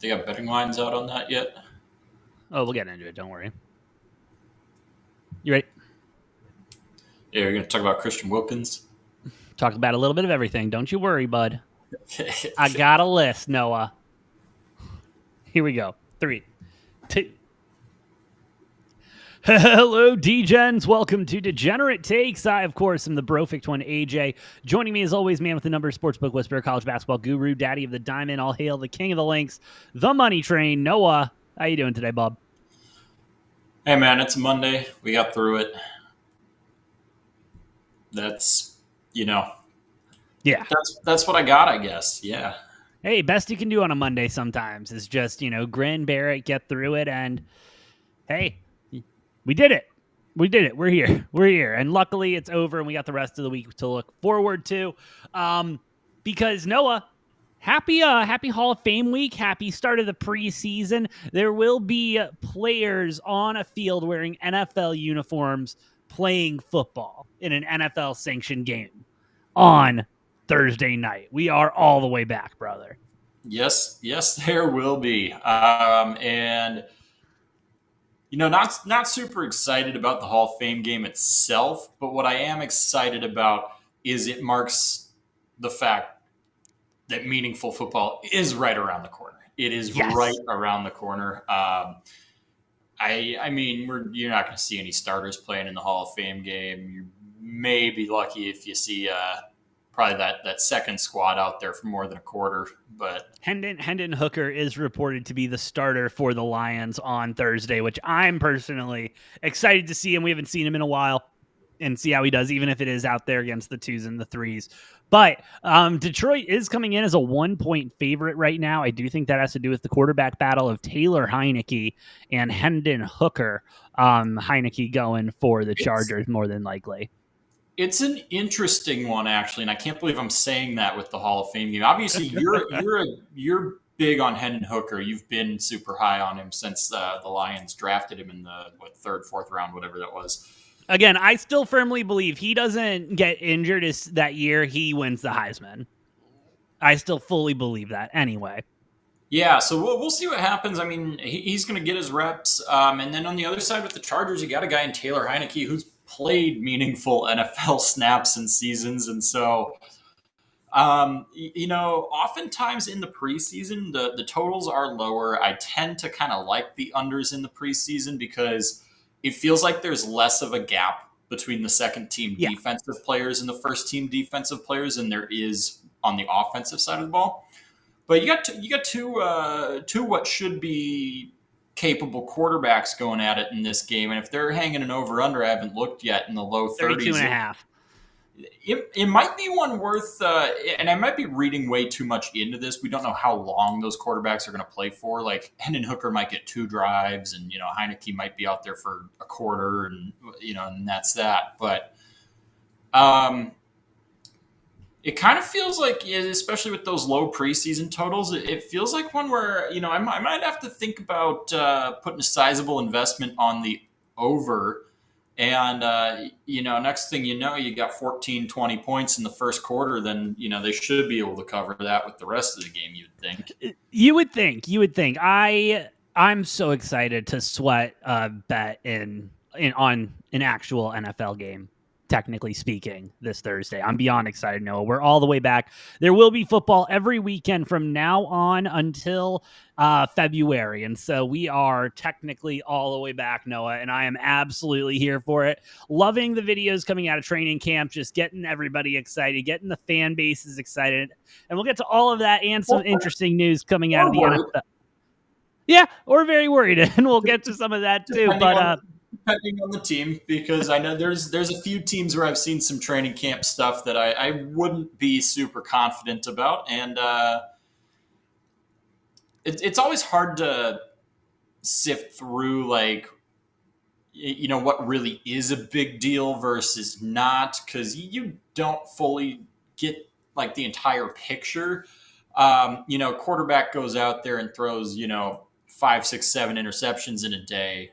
They got betting lines out on that yet? Oh, we'll get into it. Don't worry. You ready? Yeah, you're going to talk about Christian Wilkins. Talk about a little bit of everything. Don't you worry, bud. Okay. I got a list, Noah. Here we go. 3, 2. Hello, D-Gens. Welcome to Degenerate Takes. I, of course, am the Brofict one, AJ. Joining me, as always, man with the number, sportsbook whisperer, college basketball guru, daddy of the diamond, all hail the king of the links, the money train, Noah. How you doing today, Bob? Hey, man, it's Monday. We got through it. That's, Yeah. that's what I got, I guess. Yeah. Hey, best you can do on a Monday sometimes is just, grin, bear it, get through it, and hey, we did it. We did it. We're here. We're here. And luckily it's over and we got the rest of the week to look forward to. Because Noah, happy Hall of Fame week. Happy start of the preseason. There will be players on a field wearing NFL uniforms playing football in an NFL sanctioned game on Thursday night. We are all the way back, brother. Yes, there will be. And not super excited about the Hall of Fame game itself, but what I am excited about is it marks the fact that meaningful football is right around the corner. It is right around the corner. I mean, you're not going to see any starters playing in the Hall of Fame game. You may be lucky if you see probably that second squad out there for more than a quarter. But Hendon Hooker is reported to be the starter for the Lions on Thursday, which I'm personally excited to see him. We haven't seen him in a while and see how he does, even if it is out there against the 2s and the 3s. But Detroit is coming in as a 1-point favorite right now. I do think that has to do with the quarterback battle of Taylor Heinicke and Hendon Hooker. Heinicke going for the Chargers more than likely. It's an interesting one, actually, and I can't believe I'm saying that with the Hall of Fame game. Obviously, you're big on Hendon Hooker. You've been super high on him since the Lions drafted him in the third, fourth round, whatever that was. Again, I still firmly believe he doesn't get injured that year, he wins the Heisman. I still fully believe that anyway. Yeah, so we'll see what happens. I mean, he's going to get his reps. And then on the other side with the Chargers, you got a guy in Taylor Heinicke who's played meaningful NFL snaps and seasons. And so, oftentimes in the preseason, the totals are lower. I tend to kind of like the unders in the preseason because it feels like there's less of a gap between the second team defensive players and the first team defensive players than there is on the offensive side of the ball. But you got two what should be capable quarterbacks going at it in this game, and if they're hanging an over/under, I haven't looked yet, in the low 30s. 32.5. It might be one worth, and I might be reading way too much into this. We don't know how long those quarterbacks are going to play for. Like Hendon Hooker might get 2 drives, and Heinicke might be out there for a quarter, and and that's that. But it kind of feels like, especially with those low preseason totals, it feels like one where, I might have to think about putting a sizable investment on the over. And, next thing you know, you got 14, 20 points in the first quarter, then, they should be able to cover that with the rest of the game, you'd think. You would think. I'm so excited to sweat a bet on an actual NFL game, technically speaking, this Thursday. I'm beyond excited, Noah. We're all the way back. There will be football every weekend from now on until February. And so we are technically all the way back, Noah, and I am absolutely here for it. Loving the videos coming out of training camp, just getting everybody excited, getting the fan bases excited. And we'll get to all of that and some interesting news coming out of the NFL. Yeah, we're very worried, and we'll get to some of that too. Depending on the team, because I know there's a few teams where I've seen some training camp stuff that I wouldn't be super confident about, and it's always hard to sift through, like, what really is a big deal versus not, because you don't fully get like the entire picture. Quarterback goes out there and throws 5, 6, 7 interceptions in a day.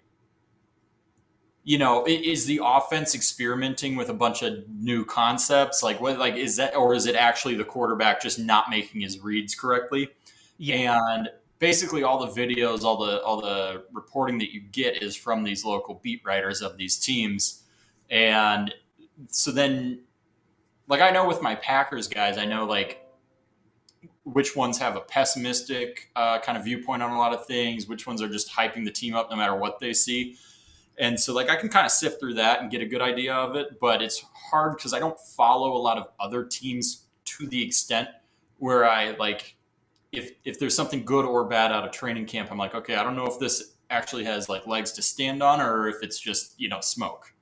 Is the offense experimenting with a bunch of new concepts? Like, what, is that, or is it actually the quarterback just not making his reads correctly? Yeah. And basically all the videos, all the reporting that you get is from these local beat writers of these teams. And so then, like, I know with my Packers guys, I know like which ones have a pessimistic kind of viewpoint on a lot of things, which ones are just hyping the team up no matter what they see. And so, like, I can kind of sift through that and get a good idea of it, but it's hard because I don't follow a lot of other teams to the extent where I like if there's something good or bad out of training camp, I'm like, okay, I don't know if this actually has like legs to stand on or if it's just, smoke.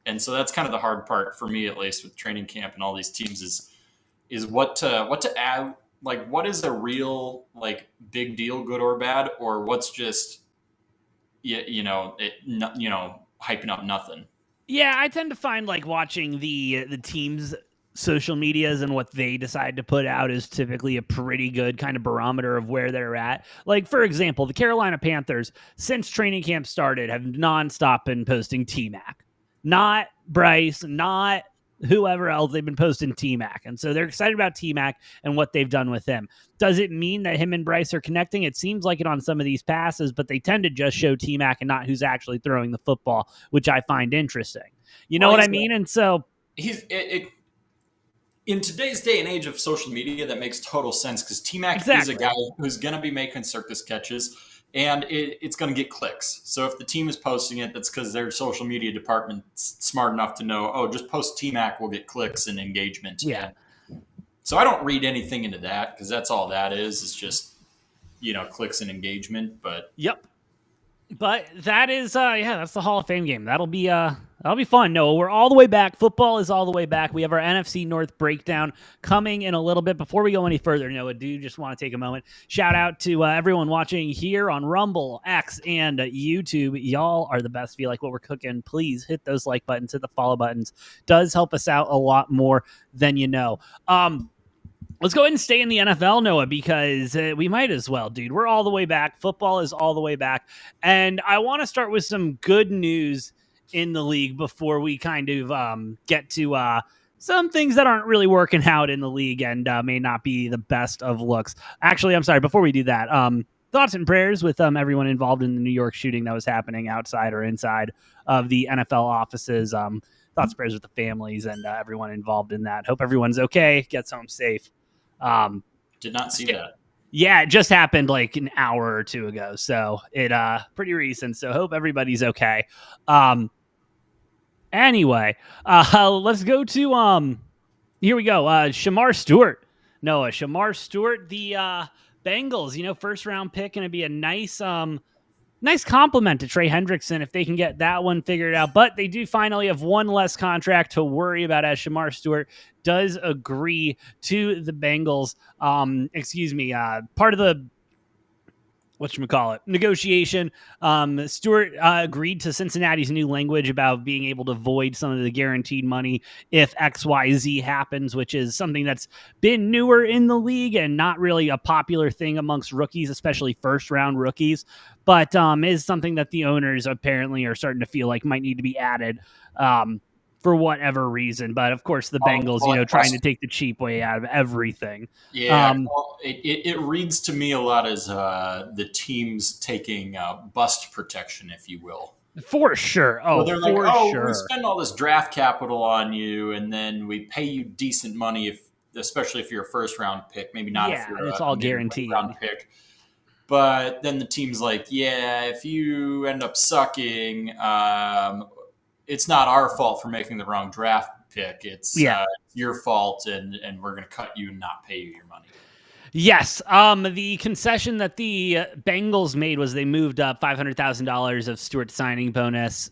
And so that's kind of the hard part for me, at least with training camp and all these teams is what to add. Like, what is a real like big deal, good or bad, or what's just hyping up nothing. Yeah, I tend to find like watching the teams' social medias and what they decide to put out is typically a pretty good kind of barometer of where they're at. Like, for example, the Carolina Panthers, since training camp started, have nonstop been posting T-Mac. Not Bryce, not whoever else. They've been posting T-Mac. And so they're excited about T-Mac and what they've done with him. Does it mean that him and Bryce are connecting? It seems like it on some of these passes, but they tend to just show T-Mac and not who's actually throwing the football, which I find interesting. You know what I mean? And so in today's day and age of social media, that makes total sense because T-Mac is a guy who's going to be making circus catches, and it's going to get clicks. So if the team is posting it, that's because their social media department's smart enough to know, oh, just post T-Mac, will get clicks and engagement. Yeah. So I don't read anything into that because that's all that is. It's just, clicks and engagement. But yep. But that is, that's the Hall of Fame game. That'll be fun. No, we're all the way back. Football is all the way back. We have our NFC North breakdown coming in a little bit. Before we go any further, Noah, do just want to take a moment. Shout out to everyone watching here on Rumble, X, and YouTube. Y'all are the best. If you like what we're cooking, please hit those like buttons, hit the follow buttons. Does help us out a lot more than you know. Let's go ahead and stay in the NFL, Noah, because we might as well, dude. We're all the way back. Football is all the way back. And I want to start with some good news in the league before we kind of get to some things that aren't really working out in the league and may not be the best of looks. Actually, I'm sorry. Before we do that, thoughts and prayers with everyone involved in the New York shooting that was happening outside or inside of the NFL offices. Thoughts and prayers with the families and everyone involved in that. Hope everyone's okay, gets home safe. Did not see that. Yeah, it just happened like an hour or two ago, so it pretty recent. So hope everybody's okay. Anyway, let's go to here we go. Shamar Stewart. Noah, Shamar Stewart, the Bengals, first round pick, going to be a nice compliment to Trey Hendrickson if they can get that one figured out. But they do finally have one less contract to worry about as Shamar Stewart does agree to the Bengals. Part of the negotiation. Stewart agreed to Cincinnati's new language about being able to void some of the guaranteed money if XYZ happens, which is something that's been newer in the league and not really a popular thing amongst rookies, especially first round rookies, but is something that the owners apparently are starting to feel like might need to be added for whatever reason. But of course the Bengals, trying to take the cheap way out of everything. Yeah. It reads to me a lot as the teams taking bust protection, if you will. For sure. Oh, they're like, we spend all this draft capital on you, and then we pay you decent money, especially if you're a first round pick. Maybe not if you're it's all guaranteed round pick. But then the team's like, if you end up sucking, it's not our fault for making the wrong draft pick. It's your fault, and we're going to cut you and not pay you your money. Yes. The concession that the Bengals made was they moved up $500,000 of Stewart's signing bonus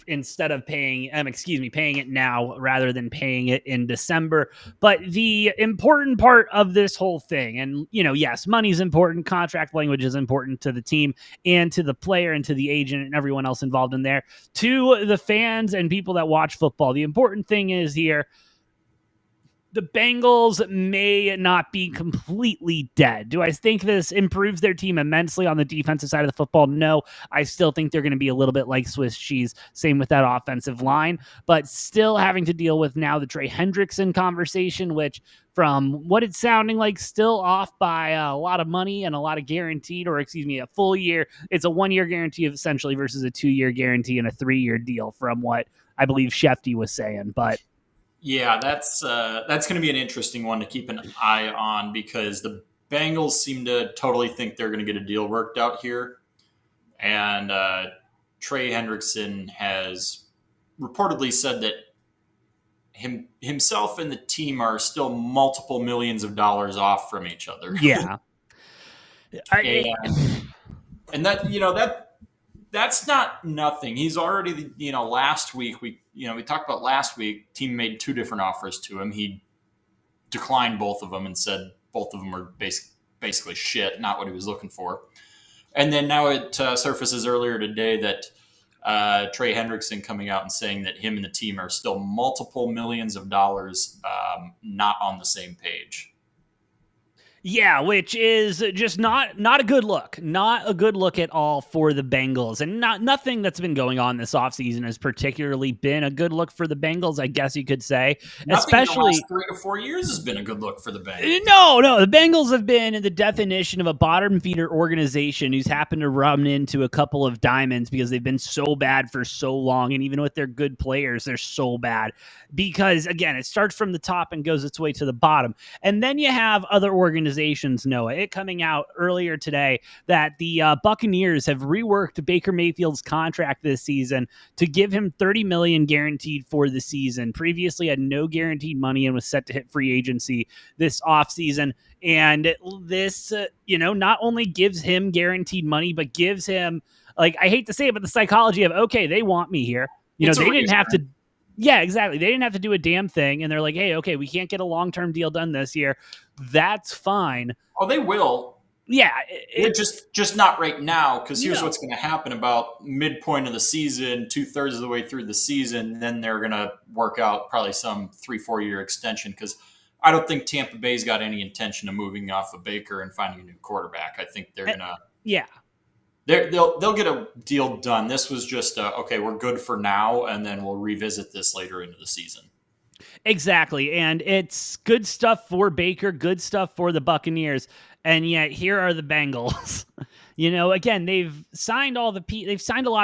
instead of paying it now rather than paying it in December. But the important part of this whole thing, and, yes, money's important. Contract language is important to the team and to the player and to the agent and everyone else involved in there. To the fans and people that watch football, the important thing is here, the Bengals may not be completely dead. Do I think this improves their team immensely on the defensive side of the football? No. I still think they're going to be a little bit like Swiss cheese. Same with that offensive line, but still having to deal with now the Trey Hendrickson conversation, which from what it's sounding like, still off by a lot of money and a lot of guaranteed, or excuse me, a full year. It's a 1 year guarantee essentially versus a 2 year guarantee and a 3 year deal from what I believe Shefty was saying. But yeah, that's going to be an interesting one to keep an eye on because the Bengals seem to totally think they're going to get a deal worked out here. And Trey Hendrickson has reportedly said that himself and the team are still multiple millions of dollars off from each other. Yeah. And that's not nothing. He's already, last week we talked about last week, team made 2 different offers to him. He declined both of them and said both of them were basically shit, not what he was looking for. And then now it surfaces earlier today that Trey Hendrickson coming out and saying that him and the team are still multiple millions of dollars not on the same page. Yeah, which is just not a good look. Not a good look at all for the Bengals. And nothing that's been going on this offseason has particularly been a good look for the Bengals, I guess you could say. Nothing Especially in the last 3 to 4 years has been a good look for the Bengals. No, the Bengals have been the definition of a bottom feeder organization who's happened to run into a couple of diamonds because they've been so bad for so long. And even with their good players, they're so bad. Because, again, it starts from the top and goes its way to the bottom. And then you have other organizations, Noah. It coming out earlier today that the Buccaneers have reworked Baker Mayfield's contract this season to give him $30 million guaranteed for the season. Previously had no guaranteed money and was set to hit free agency this offseason. And this, not only gives him guaranteed money, but gives him, I hate to say it, but the psychology of, okay, they want me here. They didn't have to. Yeah, exactly. They didn't have to do a damn thing. And they're like, hey, okay, we can't get a long-term deal done this year. That's fine. Oh, they will. Yeah. Just not right now, because here's what's going to happen about midpoint of the season, 2/3 of the way through the season, then they're going to work out probably some 3-4 year extension, because I don't think Tampa Bay's got any intention of moving off of Baker and finding a new quarterback. I think they're going to – yeah. They'll get a deal done. This was just okay, we're good for now, and then we'll revisit this later into the season. Exactly, and it's good stuff for Baker, good stuff for the Buccaneers, and yet here are the Bengals. Again, they've signed a lot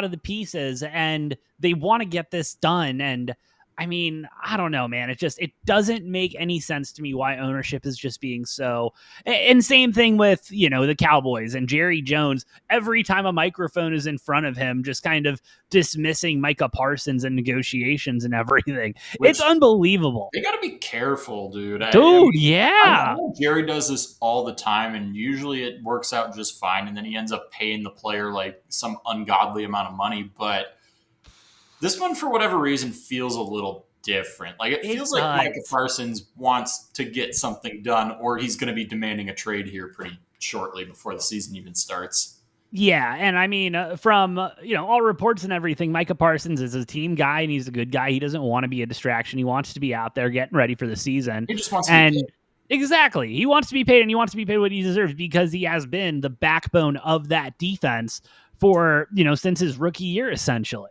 of the pieces, and they want to get this done. And I mean, I don't know, man. It doesn't make any sense to me why ownership is just being so. And same thing with, the Cowboys and Jerry Jones. Every time a microphone is in front of him, just kind of dismissing Micah Parsons and negotiations and everything. It's unbelievable. They got to be careful, dude. Yeah. I know Jerry does this all the time, and usually it works out just fine. And then he ends up paying the player some ungodly amount of money, but this one, for whatever reason, feels a little different. It feels like Micah Parsons wants to get something done, or he's going to be demanding a trade here pretty shortly before the season even starts. Yeah, and I mean, from all reports and everything, Micah Parsons is a team guy, and he's a good guy. He doesn't want to be a distraction. He wants to be out there getting ready for the season. He just wants to be paid. Exactly. He wants to be paid, and he wants to be paid what he deserves because he has been the backbone of that defense for, since his rookie year, essentially.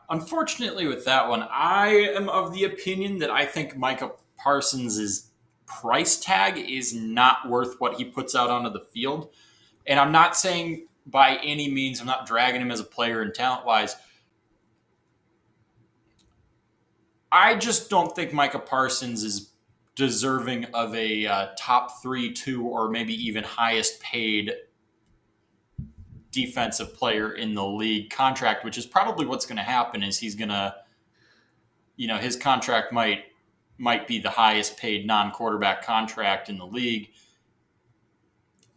Unfortunately with that one, I am of the opinion that I think Micah Parsons' price tag is not worth what he puts out onto the field. And I'm not saying by any means, I'm not dragging him as a player and talent-wise. I just don't think Micah Parsons is deserving of a top 3, 2, or maybe even highest paid defensive player in the league contract, which is probably what's going to happen. Is he's going to, his contract might be the highest paid non-quarterback contract in the league.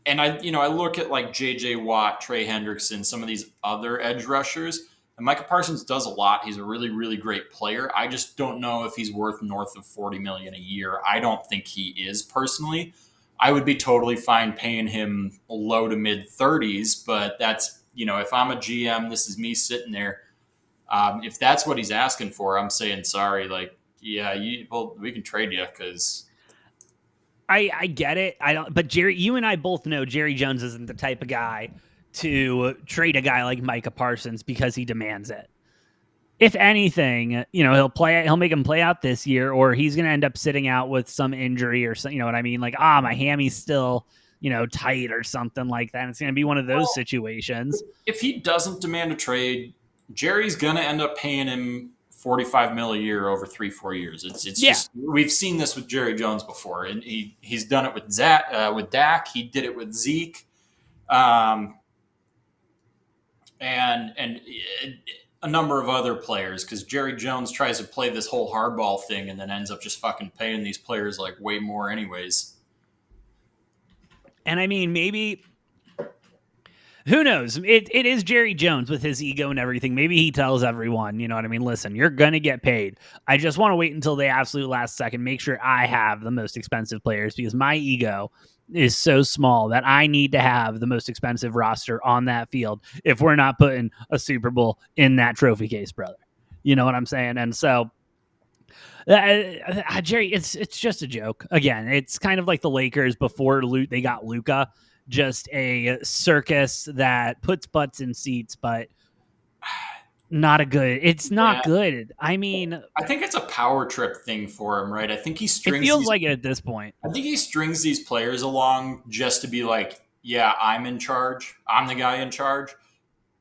And I look at JJ Watt, Trey Hendrickson, some of these other edge rushers, and Micah Parsons does a lot. He's a really, really great player. I just don't know if he's worth north of $40 million a year. I don't think he is personally. I would be totally fine paying him low to mid 30s, but that's, if I'm a GM, this is me sitting there. If that's what he's asking for, I'm saying, sorry, yeah, well, we can trade you because I get it. I don't, but Jerry, you and I both know Jerry Jones isn't the type of guy to trade a guy like Micah Parsons because he demands it. If anything, he'll make him play out this year, or he's going to end up sitting out with some injury or something. You know what I mean? Like, my hammy still, tight or something like that. And it's going to be one of those situations. if he doesn't demand a trade, Jerry's gonna end up paying him 45 mil a year over 3-4 years. It's just we've seen this with Jerry Jones before, and he's done it with with Dak. He did it with Zeke, and a number of other players, because Jerry Jones tries to play this whole hardball thing and then ends up just fucking paying these players like way more anyways. And I mean, maybe, who knows? It is Jerry Jones with his ego and everything. Maybe he tells everyone, you know what I mean? Listen, you're going to get paid. I just want to wait until the absolute last second, make sure I have the most expensive players, because my ego is so small that I need to have the most expensive roster on that field if we're not putting a Super Bowl in that trophy case, brother. You know what I'm saying? And so, Jerry, it's just a joke. Again, it's kind of like the Lakers before they got Luka, just a circus that puts butts in seats, but not a good. It's not good. I mean, I think it's a power trip thing for him, right? I think he strings. It feels like it at this point. I think he strings these players along just to be like, yeah, I'm in charge. I'm the guy in charge,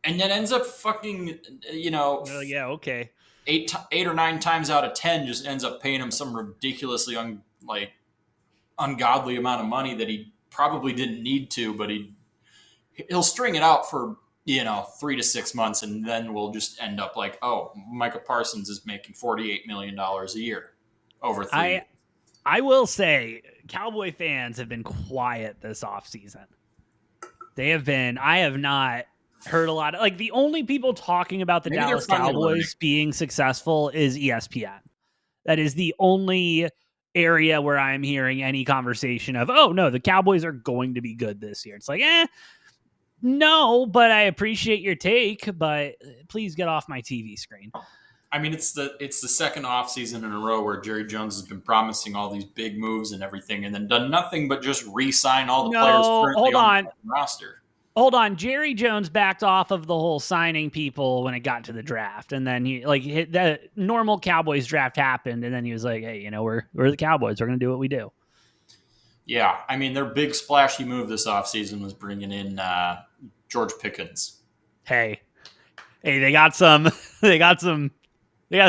and then ends up fucking, yeah, okay. 8 or 9 times out of 10 just ends up paying him some ridiculously ungodly amount of money that he probably didn't need to, but he'll string it out for 3 to 6 months, and then we'll just end up like, oh, Micah Parsons is making $48 million a year over 3 years. I will say Cowboy fans have been quiet this offseason. They have been. I have not heard a lot of, like, the only people talking about the Dallas Cowboys being successful is ESPN. That is the only area where I'm hearing any conversation of, oh no, the Cowboys are going to be good this year. It's like, no, but I appreciate your take, but please get off my TV screen. I mean, it's the second offseason in a row where Jerry Jones has been promising all these big moves and everything, and then done nothing but just re-sign all the players currently on the roster. Hold on. Jerry Jones backed off of the whole signing people when it got to the draft. And then the normal Cowboys draft happened. And then he was like, hey, we're the Cowboys. We're going to do what we do. Yeah. I mean, their big splashy move this offseason was bringing in George Pickens. Hey, they got a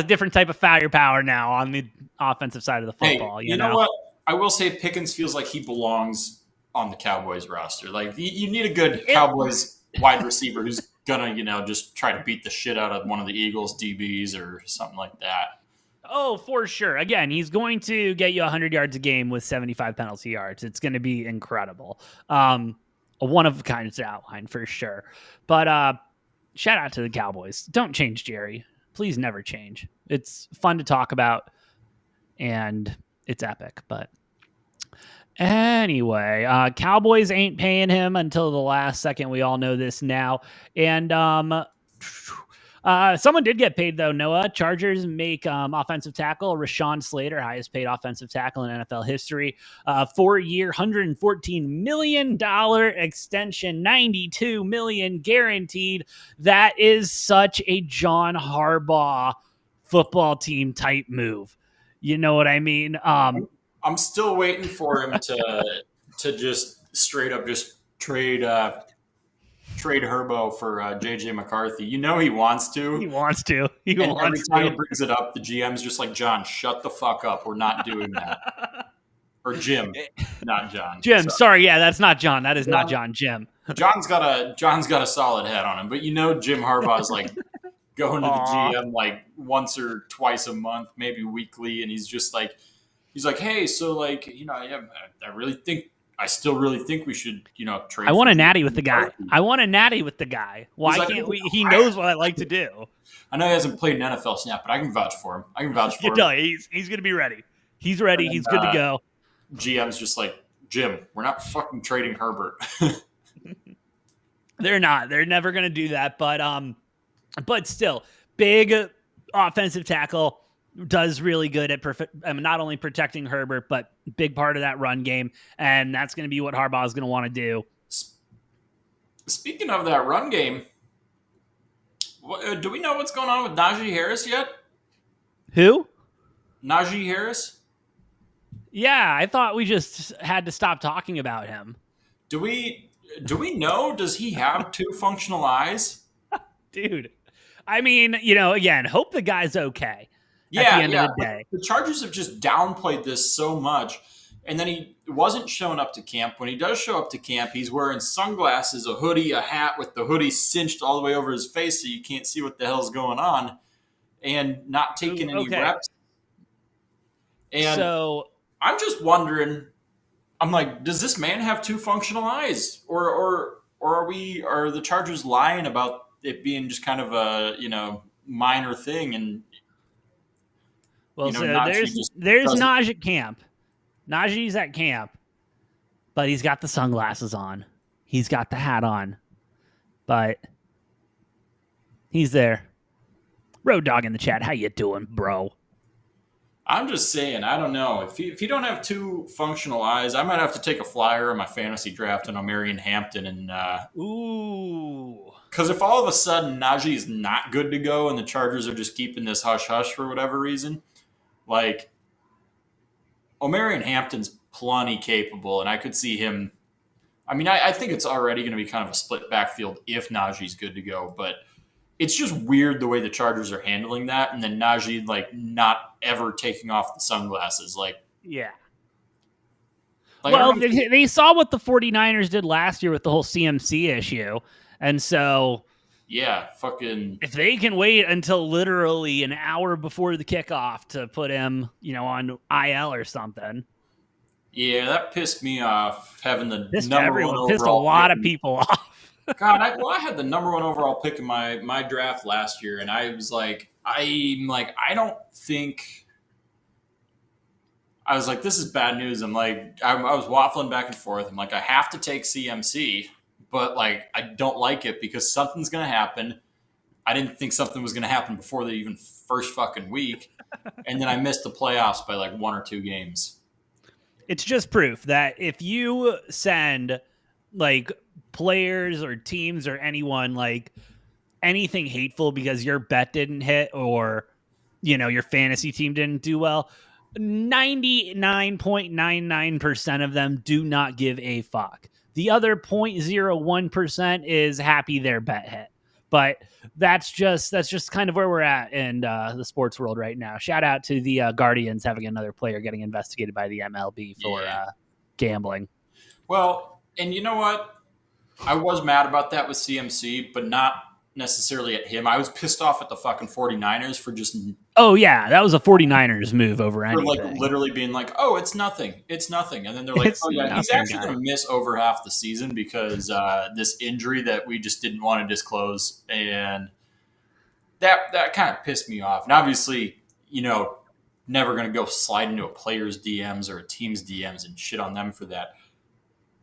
different type of firepower now on the offensive side of the football. Hey, you know what? I will say Pickens feels like he belongs on the Cowboys roster. Like, you need a good Cowboys wide receiver who's gonna, just try to beat the shit out of one of the Eagles DBs or something like that. Oh, for sure. Again, he's going to get you 100 yards a game with 75 penalty yards. It's going to be incredible. A one-of-a-kind outline for sure. But shout out to the Cowboys. Don't change Jerry. Please never change. It's fun to talk about, and it's epic, but anyway, Cowboys ain't paying him until the last second. We all know this now. And someone did get paid, though, Noah. Chargers make offensive tackle Rashawn Slater, highest paid offensive tackle in NFL history. 4-year, $114 million extension, $92 million guaranteed. That is such a John Harbaugh football team type move. You know what I mean? I'm still waiting for him to just straight up just trade Herbo for JJ McCarthy. He wants to. He wants to. Every time he brings it up, the GM's just like, John, shut the fuck up. We're not doing that. Or Jim, not John. Jim, sorry, yeah, that's not John. That is not John. Jim. John's got a solid head on him, but Jim Harbaugh is like going to the GM like once or twice a month, maybe weekly, and he's like, hey, so I still really think we should, trade. I want a natty with the guy. Why can't we? He knows what I like to do. I know he hasn't played an NFL snap, but I can vouch for him. He's going to be ready. He's ready. He's good to go. GM's just like, Jim, we're not fucking trading Herbert. They're not. They're never going to do that. But still, big offensive tackle. does really good at not only protecting Herbert, but big part of that run game. And that's going to be what Harbaugh is going to want to do. Speaking of that run game, do we know what's going on with Najee Harris yet? Who? Najee Harris? Yeah, I thought we just had to stop talking about him. Do we know? Does he have two functional eyes? Dude, I mean, again, hope the guy's okay. Yeah, at the end of the day. The Chargers have just downplayed this so much. And then he wasn't showing up to camp. When he does show up to camp, he's wearing sunglasses, a hoodie, a hat with the hoodie cinched all the way over his face so you can't see what the hell's going on, and not taking any reps. And so I'm just wondering, I'm like, does this man have two functional eyes? Or are the Chargers lying about it being just kind of a, minor thing? And well, so there's Najee at camp. Najee's at camp, but he's got the sunglasses on. He's got the hat on, but he's there. Road Dog in the chat, how you doing, bro? I'm just saying, I don't know. If you don't have two functional eyes, I might have to take a flyer on my fantasy draft and O'Marion Hampton. And ooh. Because if all of a sudden Najee is not good to go and the Chargers are just keeping this hush-hush for whatever reason, like, O'Marion Hampton's plenty capable, and I could see him. I mean, I think it's already going to be kind of a split backfield if Najee's good to go, but it's just weird the way the Chargers are handling that, and then Najee, like, not ever taking off the sunglasses. Like, yeah. Well, they saw what the 49ers did last year with the whole CMC issue, and so... yeah, fucking... if they can wait until literally an hour before the kickoff to put him, on IL or something. Yeah, that pissed me off, having the pissed number one overall pissed a lot of people off. God, I had the number one overall pick in my draft last year, and I was like, I don't think... I was like, this is bad news. I'm like, I was waffling back and forth. I'm like, I have to take CMC. But, like, I don't like it because something's going to happen. I didn't think something was going to happen before the even first fucking week. And then I missed the playoffs by, like, 1 or 2 games. It's just proof that if you send, like, players or teams or anyone, like, anything hateful because your bet didn't hit or, your fantasy team didn't do well, 99.99% of them do not give a fuck. The other 0.01% is happy their bet hit. But that's just kind of where we're at in the sports world right now. Shout out to the Guardians having another player getting investigated by the MLB for gambling. Well, and you know what? I was mad about that with CMC, but not necessarily at him. I was pissed off at the fucking 49ers for just... oh, yeah. That was a 49ers move over anything. For, like, literally being like, oh, it's nothing. It's nothing. And then they're like, oh, yeah, he's actually going to miss over half the season because this injury that we just didn't want to disclose. And that kind of pissed me off. And obviously, never going to go slide into a player's DMs or a team's DMs and shit on them for that.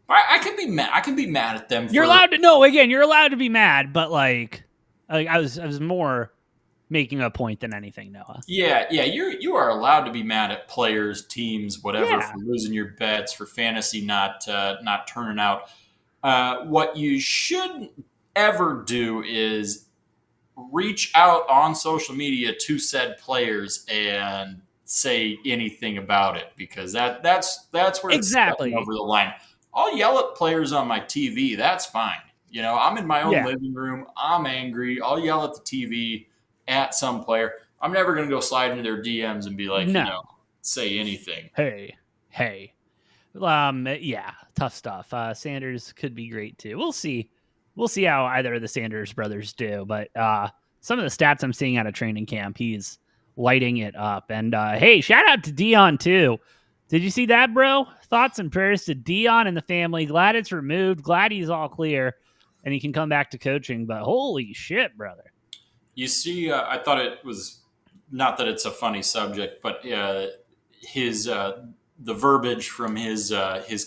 I can be mad. I can be mad at them. You're allowed to. No, again, you're allowed to be mad, but like I was more making a point than anything, Noah. Yeah. You are allowed to be mad at players, teams, whatever, for losing your bets, for fantasy not turning out. What you shouldn't ever do is reach out on social media to said players and say anything about it because that's where it's stepping over the line. I'll yell at players on my TV. That's fine. I'm in my own living room. I'm angry. I'll yell at the TV at some player. I'm never going to go slide into their DMs and be like, say anything. Hey. Yeah, tough stuff. Sanders could be great too. We'll see. We'll see how either of the Sanders brothers do. But some of the stats I'm seeing out of training camp, he's lighting it up. And hey, shout out to Dion too. Did you see that, bro? Thoughts and prayers to Dion and the family. Glad it's removed. Glad he's all clear and he can come back to coaching. But holy shit, brother. You see, I thought it was not that it's a funny subject, but his the verbiage from his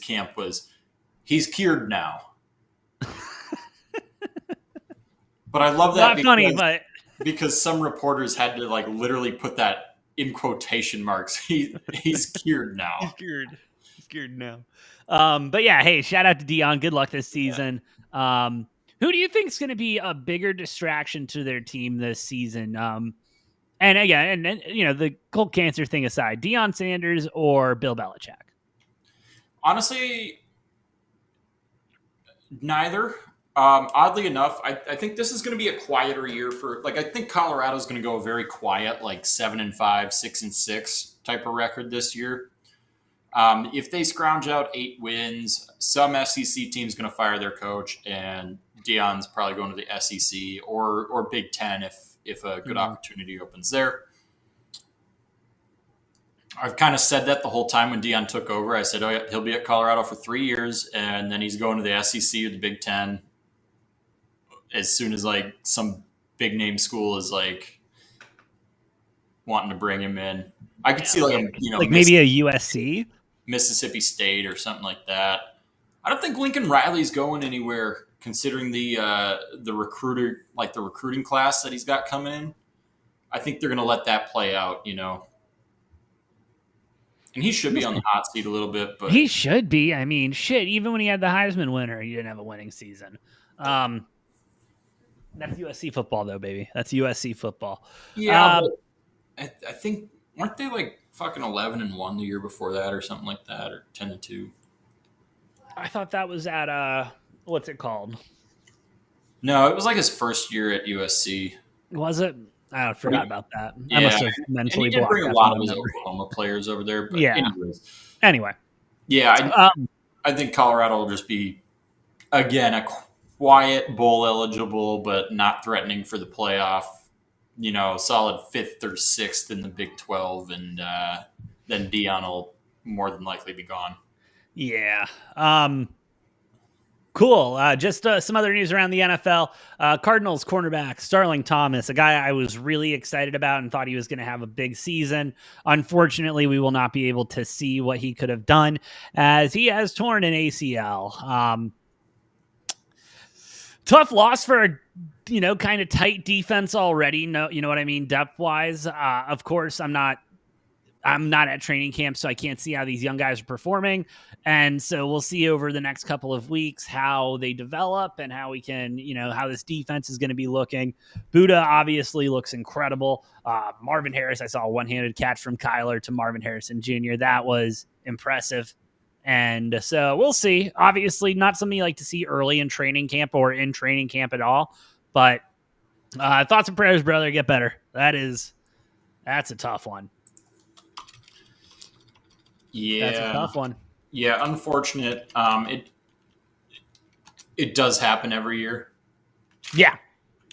camp was, "He's cured now." But I love that. Not funny, but because some reporters had to like literally put that in quotation marks. He's cured He's now. cured. He's cured now. But yeah, hey, shout out to Dion. Good luck this season. Who do you think is going to be a bigger distraction to their team this season? And again, and the cold cancer thing aside, Deion Sanders or Bill Belichick? Honestly, neither. Oddly enough, I think this is going to be a quieter year for I think Colorado's going to go very quiet, like 7-5, 6-6 type of record this year. If they scrounge out 8 wins, some SEC team's going to fire their coach, and Deion's probably going to the SEC or Big Ten if a good opportunity opens there. I've kind of said that the whole time when Deion took over. I said, oh, yeah, he'll be at Colorado for 3 years, and then he's going to the SEC or the Big Ten as soon as some big name school is wanting to bring him in. I could see maybe a USC, Mississippi State or something like that. I don't think Lincoln Riley's going anywhere considering the recruiter, the recruiting class that he's got coming in. I think they're going to let that play out, And he should be on the hot seat a little bit, but he should be. I mean, shit. Even when he had the Heisman winner, he didn't have a winning season. That's USC football, though, baby. That's USC football. Yeah, but I think weren't they fucking 11-1 the year before that, or something like that, or 10-2? I thought that was at what's it called? No, it was his first year at USC. Was it? I forgot about that. Yeah. I must have mentally blocked. Bring a lot of his Oklahoma players over there. But yeah. Anyway. Yeah, I think Colorado will just be again a quiet, bowl eligible, but not threatening for the playoff. Solid 5th or 6th in the Big 12, and then Deion will more than likely be gone. Yeah. Cool. Just some other news around the NFL. Cardinals cornerback Starling Thomas, a guy I was really excited about and thought he was going to have a big season. Unfortunately, we will not be able to see what he could have done as he has torn an ACL. Tough loss for a kind of tight defense already. No, you know what I mean, depth wise. Of course, I'm not at training camp, so I can't see how these young guys are performing. And so we'll see over the next couple of weeks how they develop and how we can, how this defense is going to be looking. Buddha obviously looks incredible. Marvin Harris, I saw a one-handed catch from Kyler to Marvin Harrison Jr. That was impressive. And so we'll see. Obviously not something you like to see early in training camp or in training camp at all. But thoughts and prayers, brother. Get better. That's a tough one. Yeah, that's a tough one. Yeah, unfortunate. It does happen every year. Yeah,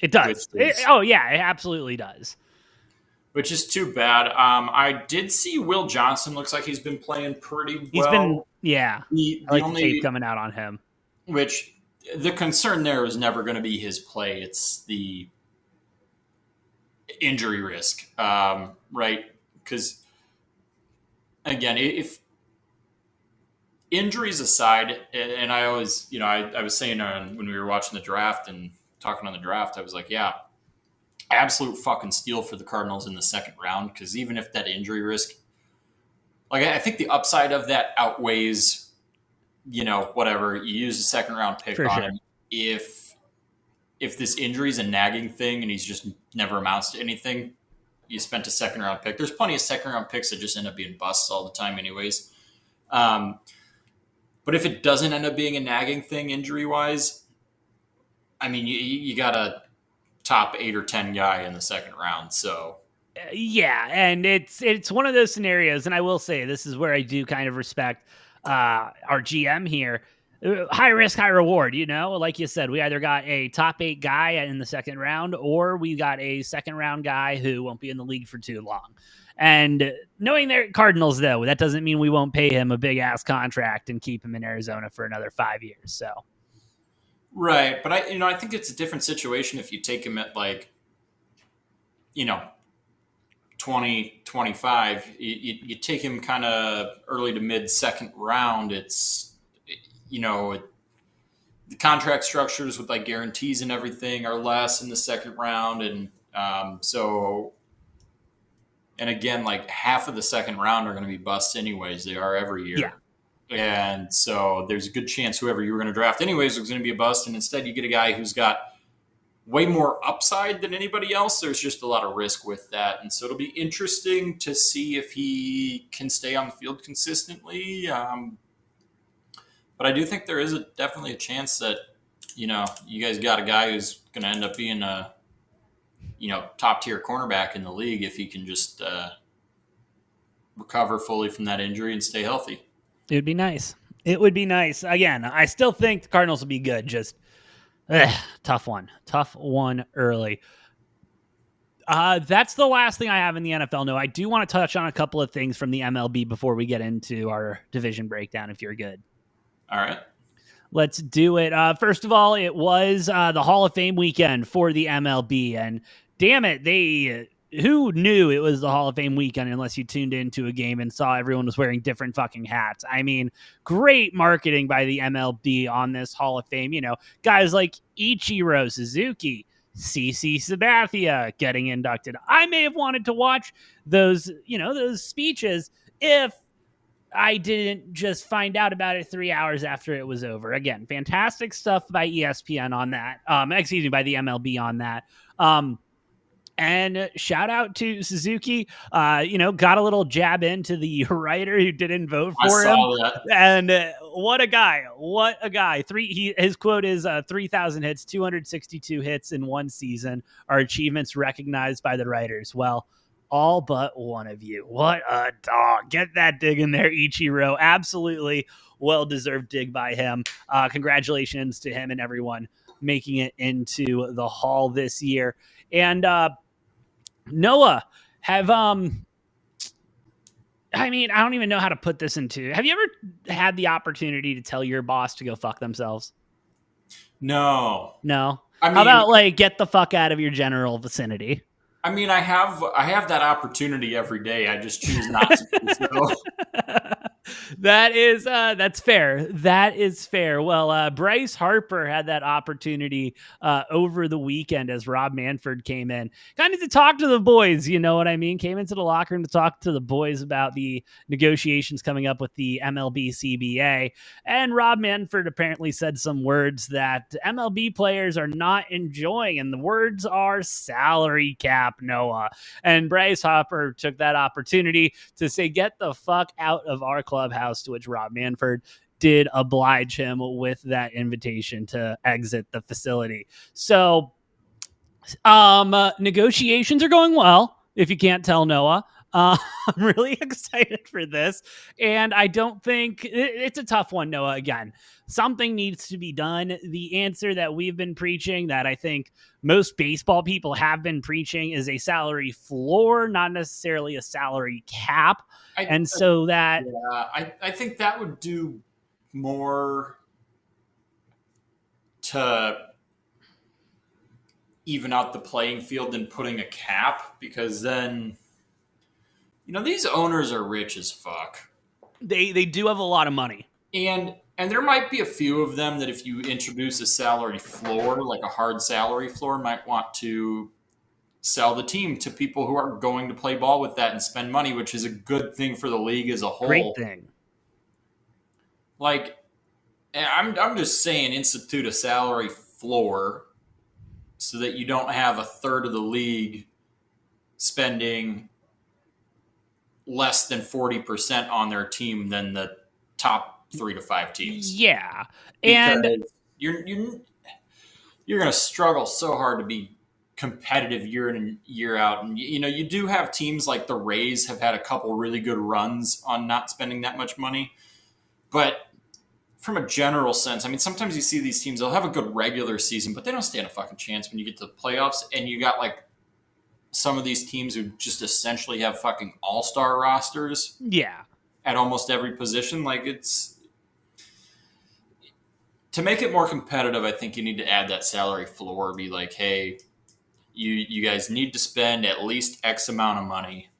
it does. It absolutely does. Which is too bad. I did see Will Johnson. Looks like he's been playing pretty well. He's been, I like the tape coming out on him. Which the concern there was never going to be his play. It's the injury risk, right? Because again, if injuries aside, and I always, I was saying when we were watching the draft and talking on the draft, I was like, yeah, absolute fucking steal for the Cardinals in the second round. Because even if that injury risk, I think the upside of that outweighs, whatever you use a second round pick for on sure. him. If this injury is a nagging thing and he's just never amounts to anything, you spent a second round pick. There's plenty of second round picks that just end up being busts all the time anyways. But if it doesn't end up being a nagging thing injury wise, I mean, you got a top 8 or 10 guy in the second round. So yeah. And it's one of those scenarios. And I will say, this is where I do kind of respect our GM here. High risk, high reward, like you said, we either got a top 8 guy in the second round, or we got a second round guy who won't be in the league for too long. And knowing they're Cardinals, though, that doesn't mean we won't pay him a big ass contract and keep him in Arizona for another 5 years. So, right. But I think it's a different situation if you take him at 20, 25, you take him kind of early to mid second round. It's, the contract structures with guarantees and everything are less in the second round. And so And again, like half of the second round are going to be busts anyways. They are every Yeah. year. And so there's a good chance whoever you were going to draft anyways was going to be a bust. And instead you get a guy who's got way more upside than anybody else. There's just a lot of risk with that. And so it'll be interesting to see if he can stay on the field consistently. But I do think there is definitely a chance that, you guys got a guy who's going to end up being a, top tier cornerback in the league if he can just recover fully from that injury and stay healthy. It would be nice. It would be nice. Again, I still think the Cardinals will be good. Just tough one early. That's the last thing I have in the NFL. No, I do want to touch on a couple of things from the MLB before we get into our division breakdown, if you're good. All right. Let's do it. First of all, it was the Hall of Fame weekend for the MLB, and damn it, who knew it was the Hall of Fame weekend unless you tuned into a game and saw everyone was wearing different fucking hats. I mean, great marketing by the MLB on this Hall of Fame. Guys like Ichiro Suzuki, CC Sabathia getting inducted. I may have wanted to watch those speeches if I didn't just find out about it 3 hours after it was over. Again, fantastic stuff by ESPN on that. By the MLB on that. And shout out to Suzuki. Got a little jab into the writer who didn't vote for him. That. And what a guy! What a guy! His quote is 3,000 hits, 262 hits in one season are achievements recognized by the writers. Well, all but one of you. What a dog. Get that dig in there, Ichiro. Absolutely well-deserved dig by him. Congratulations to him and everyone making it into the Hall this year. And Noah, I don't even know how to put this into. Have you ever had the opportunity to tell your boss to go fuck themselves? No. How about get the fuck out of your general vicinity? I mean, I have that opportunity every day. I just choose not to. So. That's fair. That is fair. Well, Bryce Harper had that opportunity over the weekend as Rob Manfred came in, kind of to talk to the boys. You know what I mean? Came into the locker room to talk to the boys about the negotiations coming up with the MLB CBA. And Rob Manfred apparently said some words that MLB players are not enjoying. And the words are salary cap, Noah. And Bryce Harper took that opportunity to say, get the fuck out of our clubhouse, to which Rob Manfred did oblige him with that invitation to exit the facility. So negotiations are going well, if you can't tell, Noah. I'm really excited for this. And I don't think it's a tough one, Noah. Again, something needs to be done. The answer that we've been preaching, that I think most baseball people have been preaching, is a salary floor, not necessarily a salary cap. I think that would do more to even out the playing field than putting a cap, because then, these owners are rich as fuck. They do have a lot of money. And there might be a few of them that if you introduce a salary floor, like a hard salary floor, might want to sell the team to people who are going to play ball with that and spend money, which is a good thing for the league as a whole. Great thing. Like, I'm just saying, institute a salary floor so that you don't have a third of the league spending less than 40% on their team than the top 3 to 5 teams. Yeah. And you're going to struggle so hard to be competitive year in and year out. And, you do have teams like the Rays have had a couple really good runs on not spending that much money. But from a general sense, I mean, sometimes you see these teams, they'll have a good regular season, but they don't stand a fucking chance when you get to the playoffs. And you got like some of these teams who just essentially have fucking all-star rosters. Yeah. At almost every position. Like, it's to make it more competitive. I think you need to add that salary floor. Be like, hey, you guys need to spend at least X amount of money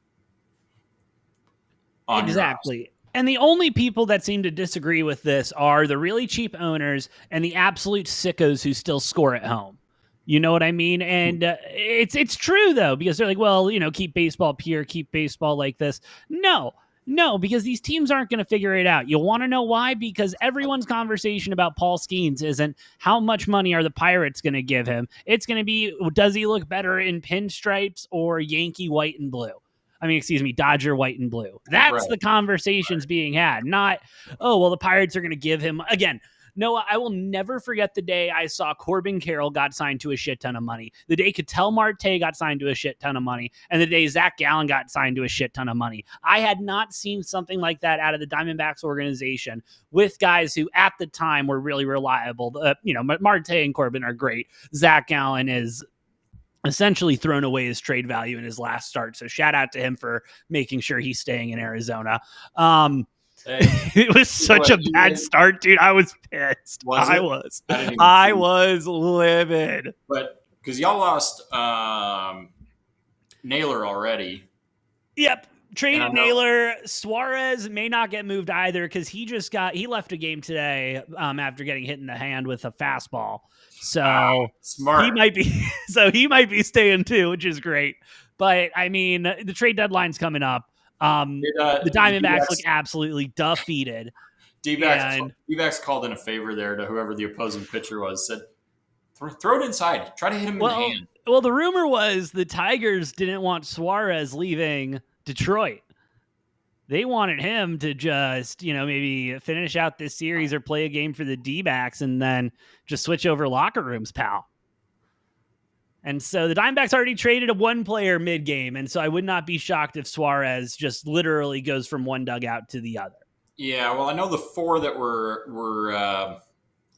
on exactly. And the only people that seem to disagree with this are the really cheap owners and the absolute sickos who still score at home. You know what I mean? And it's true though, because they're like, well, keep baseball pure, keep baseball like this. No, because these teams aren't going to figure it out. You'll want to know why? Because everyone's conversation about Paul Skeens isn't how much money are the Pirates going to give him. It's going to be, does he look better in pinstripes or Yankee white and blue? I mean, excuse me, Dodger white and blue. That's the conversations being had, not, oh, well, the Pirates are going to give him, again, Noah, I will never forget the day I saw Corbin Carroll got signed to a shit ton of money, the day Ketel Marte got signed to a shit ton of money, and the day Zach Gallen got signed to a shit ton of money. I had not seen something like that out of the Diamondbacks organization with guys who at the time were really reliable. Marte and Corbin are great. Zach Gallen is essentially thrown away his trade value in his last start. So shout out to him for making sure he's staying in Arizona. Hey, it was such a bad start, dude. I was pissed. I was livid. But because y'all lost Naylor already. Yep. Traded Naylor. Suarez may not get moved either because he left a game today after getting hit in the hand with a fastball. So smart. He might be staying too, which is great. But I mean, the trade deadline's coming up. The Diamondbacks look absolutely defeated. D-backs called in a favor there to whoever the opposing pitcher was. Said, throw it inside. Try to hit him in the hand. Well, the rumor was the Tigers didn't want Suarez leaving Detroit. They wanted him to just, maybe finish out this series or play a game for the D-backs and then just switch over locker rooms, pal. And so the Diamondbacks already traded a one player mid game. And so I would not be shocked if Suarez just literally goes from one dugout to the other. Yeah. Well, I know the four that were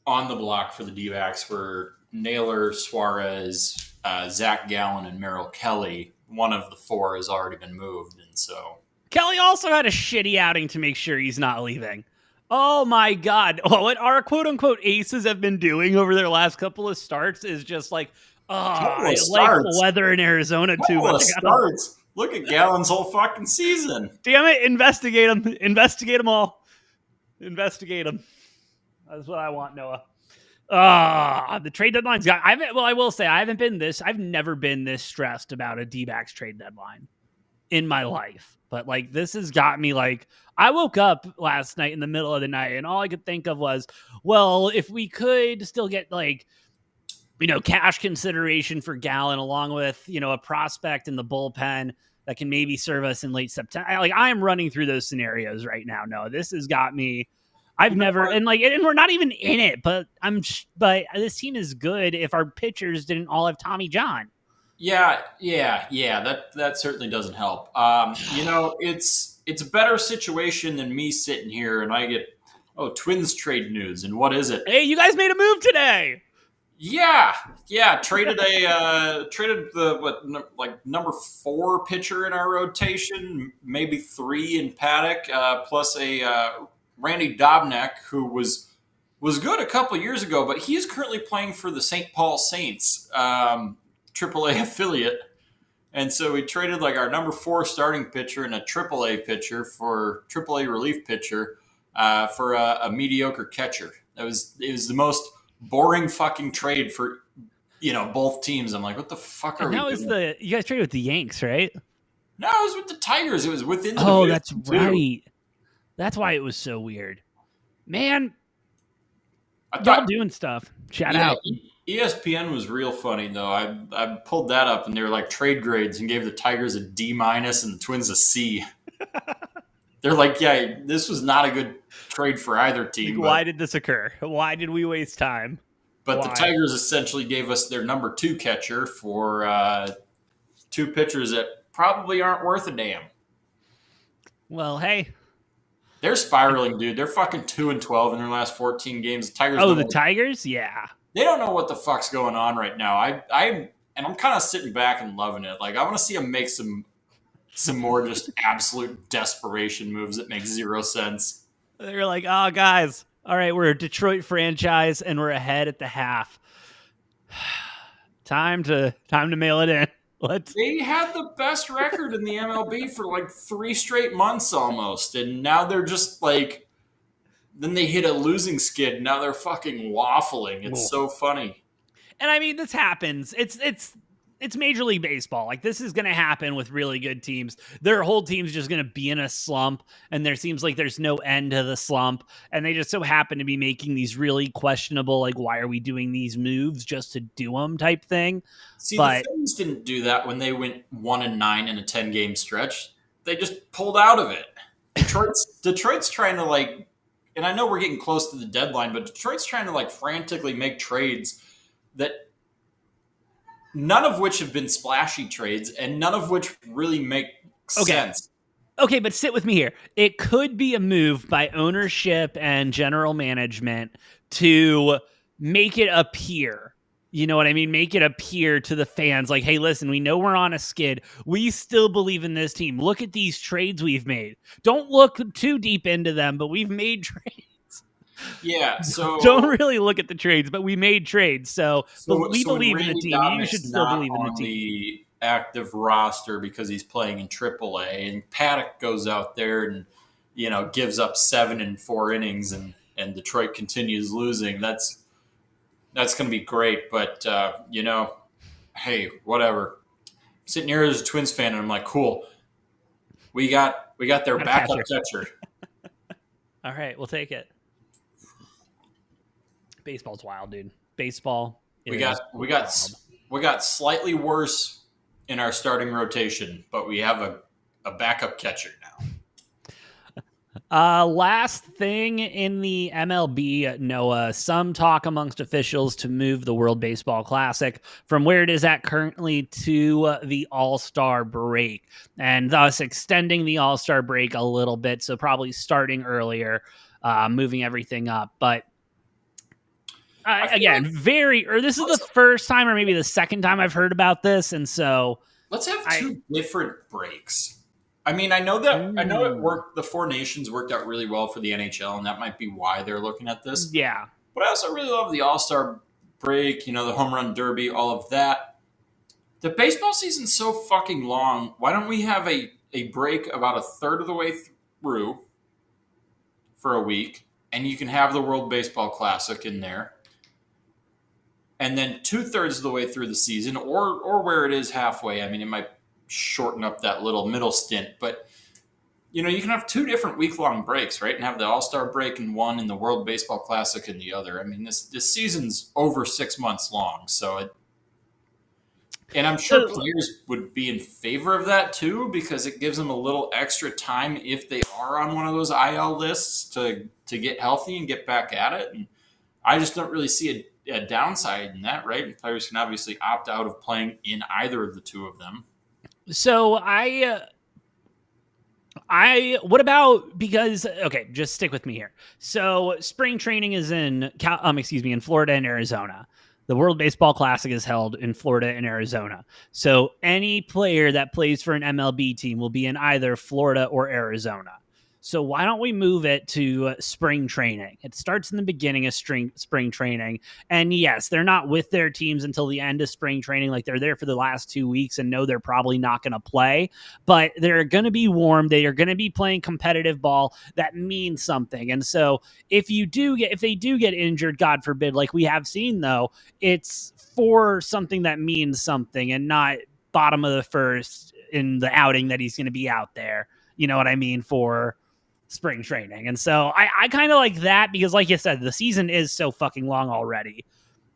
on the block for the D-backs were Naylor, Suarez, Zach Gallen, and Merrill Kelly. One of the four has already been moved. And so Kelly also had a shitty outing to make sure he's not leaving. Oh my God. What our quote unquote aces have been doing over their last couple of starts is just like, I like the weather in Arizona too much. Look at Gallen's whole fucking season. Damn it. Investigate them. Investigate them all. Investigate them. That's what I want, Noah. The trade deadline's got, I will say I've never been this stressed about a D-backs trade deadline in my life. But like, this has got me like, I woke up last night in the middle of the night and all I could think of was, well, if we could still get like, cash consideration for Gallen along with, a prospect in the bullpen that can maybe serve us in late September. I am running through those scenarios right now. No, this has got me. And we're not even in it, but this team is good if our pitchers didn't all have Tommy John. Yeah. That certainly doesn't help. It's a better situation than me sitting here and I get, Twins trade news. And what is it? Hey, you guys made a move today. Yeah. Traded the number 4 pitcher in our rotation, maybe 3 in Paddock, plus a Randy Dobnak, who was good a couple years ago, but he is currently playing for the St. Paul Saints, AAA affiliate, and so we traded our number 4 starting pitcher and a AAA pitcher for AAA relief pitcher for a mediocre catcher. It was the most boring fucking trade for both teams. I'm like, what the fuck are we doing? You guys traded with the Yanks, right? No, it was with the Tigers. It was within the division. That's right. That's why it was so weird. Man, y'all doing stuff. Shout out. ESPN was real funny though. I pulled that up and they were trade grades and gave the Tigers a D- and the Twins a C. They're like, yeah, this was not a good trade for either team. Why did this occur? Why did we waste time? But the Tigers essentially gave us their number 2 catcher for 2 pitchers that probably aren't worth a damn. Well, hey. They're spiraling, dude. They're fucking 2-12 in their last 14 games. The Tigers. Oh, Tigers? Yeah. They don't know what the fuck's going on right now. I'm kind of sitting back and loving it. I want to see them make some more just absolute desperation moves that make zero sense. They're like, oh, guys, all right, we're a Detroit franchise and we're ahead at the half. Time to mail it in. They had the best record in the MLB for 3 straight months almost, and now they're just then they hit a losing skid. Now they're fucking waffling. It's so funny. And I mean, this happens. It's Major League Baseball. Like, this is going to happen with really good teams. Their whole team's just going to be in a slump, and there seems like there's no end to the slump. And they just so happen to be making these really questionable, like, why are we doing these moves just to do them type thing. See, the But Phillies didn't do that when they went 1-9 in a 10-game stretch. They just pulled out of it. Detroit's trying to, like, and I know we're getting close to the deadline, but Detroit's trying to, like, frantically make trades that none of which have been splashy trades and none of which really make sense. Okay, but sit with me here. It could be a move by ownership and general management to make it appear, you know what I mean? Make it appear to the fans like, hey, listen, we know we're on a skid. We still believe in this team. Look at these trades we've made. Don't look too deep into them, but we've made trades. Yeah, so don't really look at the trades, but we made trades. So we believe in the team. You should still believe in the team. The active roster because he's playing in AAA, and Paddock goes out there and gives up 7 in 4 innings, and Detroit continues losing. That's going to be great, but hey, whatever. I'm sitting here as a Twins fan, and I'm like, cool. We got their backup catcher. All right, we'll take it. Baseball's wild, dude. Baseball. We got slightly worse in our starting rotation, but we have a backup catcher now. Last thing in the MLB, Noah, some talk amongst officials to move the World Baseball Classic from where it is at currently to the All-Star break, and thus extending the All-Star break a little bit. So probably starting earlier, moving everything up. But again, this is the first time or maybe the second time I've heard about this. And so let's have 2 different breaks. I mean, I know it worked. The 4 nations worked out really well for the NHL, and that might be why they're looking at this. Yeah. But I also really love the All-Star break, the home run derby, all of that. The baseball season's so fucking long. Why don't we have a break about a third of the way through for a week, and you can have the World Baseball Classic in there. And then 2/3 of the way through the season, or where it is halfway. I mean, it might shorten up that little middle stint, but you can have 2 different week-long breaks, right? And have the All-Star break in one and the World Baseball Classic in the other. I mean, this season's over 6 months long, and I'm sure players would be in favor of that too, because it gives them a little extra time if they are on one of those IL lists to get healthy and get back at it. And I just don't really see a downside in that, right? And players can obviously opt out of playing in either of the 2 of them. So what about, because, okay, just stick with me here. So spring training is in Florida and Arizona. The World Baseball Classic is held in Florida and Arizona. So any player that plays for an MLB team will be in either Florida or Arizona. So why don't we move it to spring training? It starts in the beginning of spring training. And yes, they're not with their teams until the end of spring training. Like, they're there for the last 2 weeks and know they're probably not going to play, but they're going to be warm. They are going to be playing competitive ball. That means something. And so if they do get injured, God forbid, like we have seen though, it's for something that means something and not bottom of the first in the outing that he's going to be out there. You know what I mean? For spring training. And so I kind of like that because, like you said, the season is so fucking long already.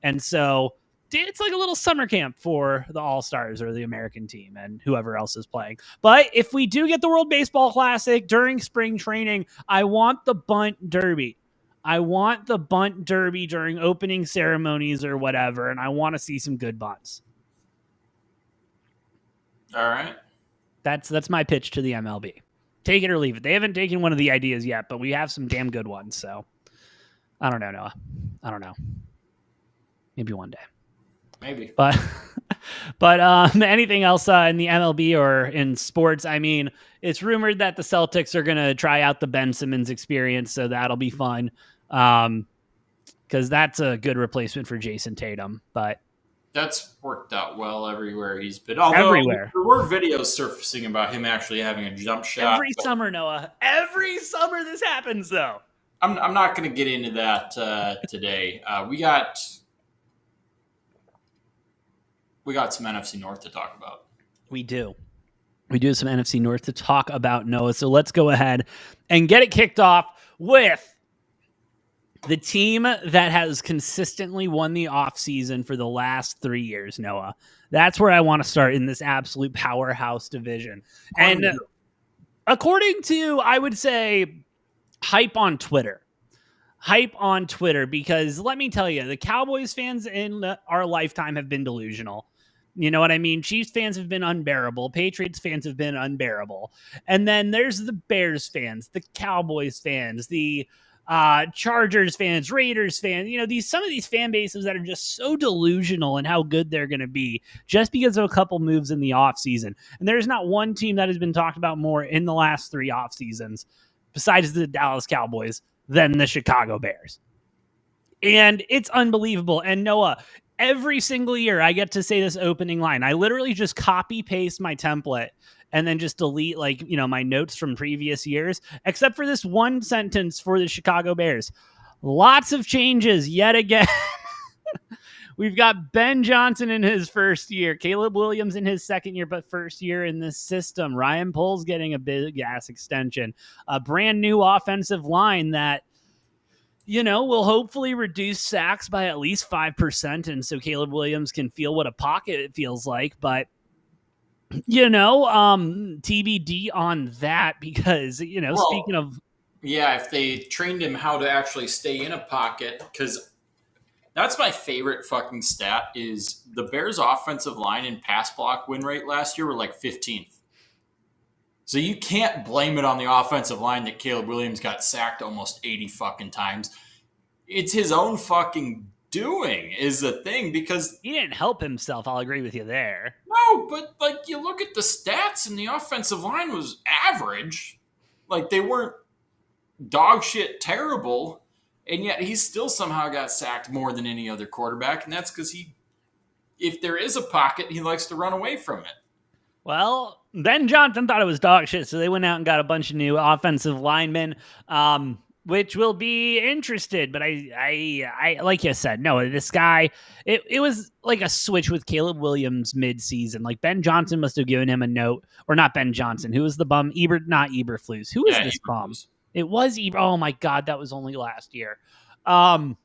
And so it's like a little summer camp for the All-Stars or the American team and whoever else is playing. But if we do get the World Baseball Classic during spring training, I want the bunt derby. I want the bunt derby during opening ceremonies or whatever, and I want to see some good bunts. All right. That's my pitch to the MLB. Take it or leave it. They haven't taken one of the ideas yet, but we have some damn good ones. So I don't know, Noah. I don't know. Maybe one day. Maybe. But anything else in the MLB or in sports? I mean, it's rumored that the Celtics are going to try out the Ben Simmons experience, so that'll be fun. Because that's a good replacement for Jason Tatum. But that's worked out well everywhere he's been. Although everywhere. There were videos surfacing about him actually having a jump shot. Every summer, Noah. Every summer this happens, though. I'm not going to get into that today. We got We got some NFC North to talk about. We do. We do have some NFC North to talk about, Noah. So let's go ahead and get it kicked off with the team that has consistently won the offseason for the last 3 years, Noah. That's where I want to start in this absolute powerhouse division. And according to, I would say, hype on Twitter, because let me tell you, the Cowboys fans in our lifetime have been delusional. You know what I mean? Chiefs fans have been unbearable. Patriots fans have been unbearable. And then there's the Bears fans, the Cowboys fans, the Chargers fans, Raiders fans. You know, some of these fan bases that are just so delusional in how good they're going to be just because of a couple moves in the offseason. And there's not one team that has been talked about more in the last 3 off seasons besides the Dallas Cowboys than the Chicago Bears. And it's unbelievable. And Noah, every single year I get to say this opening line. I literally just copy paste my template and then just delete my notes from previous years, except for this one sentence for the Chicago Bears. Lots of changes yet again. We've got Ben Johnson in his first year, Caleb Williams in his second year, but first year in this system. Ryan Poles getting a big ass extension, a brand new offensive line that, will hopefully reduce sacks by at least 5%. And so Caleb Williams can feel what a pocket feels like. But, TBD on that because, speaking of. Yeah, if they trained him how to actually stay in a pocket, because that's my favorite fucking stat is the Bears' offensive line and pass block win rate last year were like 15th. So you can't blame it on the offensive line that Caleb Williams got sacked almost 80 fucking times. It's his own fucking doing is the thing because he didn't help himself. I'll agree with you there. No, but you look at the stats and the offensive line was average. Like they weren't dog shit terrible, and yet he still somehow got sacked more than any other quarterback, and that's because if there is a pocket, he likes to run away from it. Well, Ben Johnson thought it was dog shit, so they went out and got a bunch of new offensive linemen, which will be interested. But I like you said, no, this guy, it was like a switch with Caleb Williams mid-season. Like Ben Johnson must have given him a note, or not Ben Johnson. Who was the bum? Not Eberflus. Who was this bum? It was Oh my God, that was only last year. Oh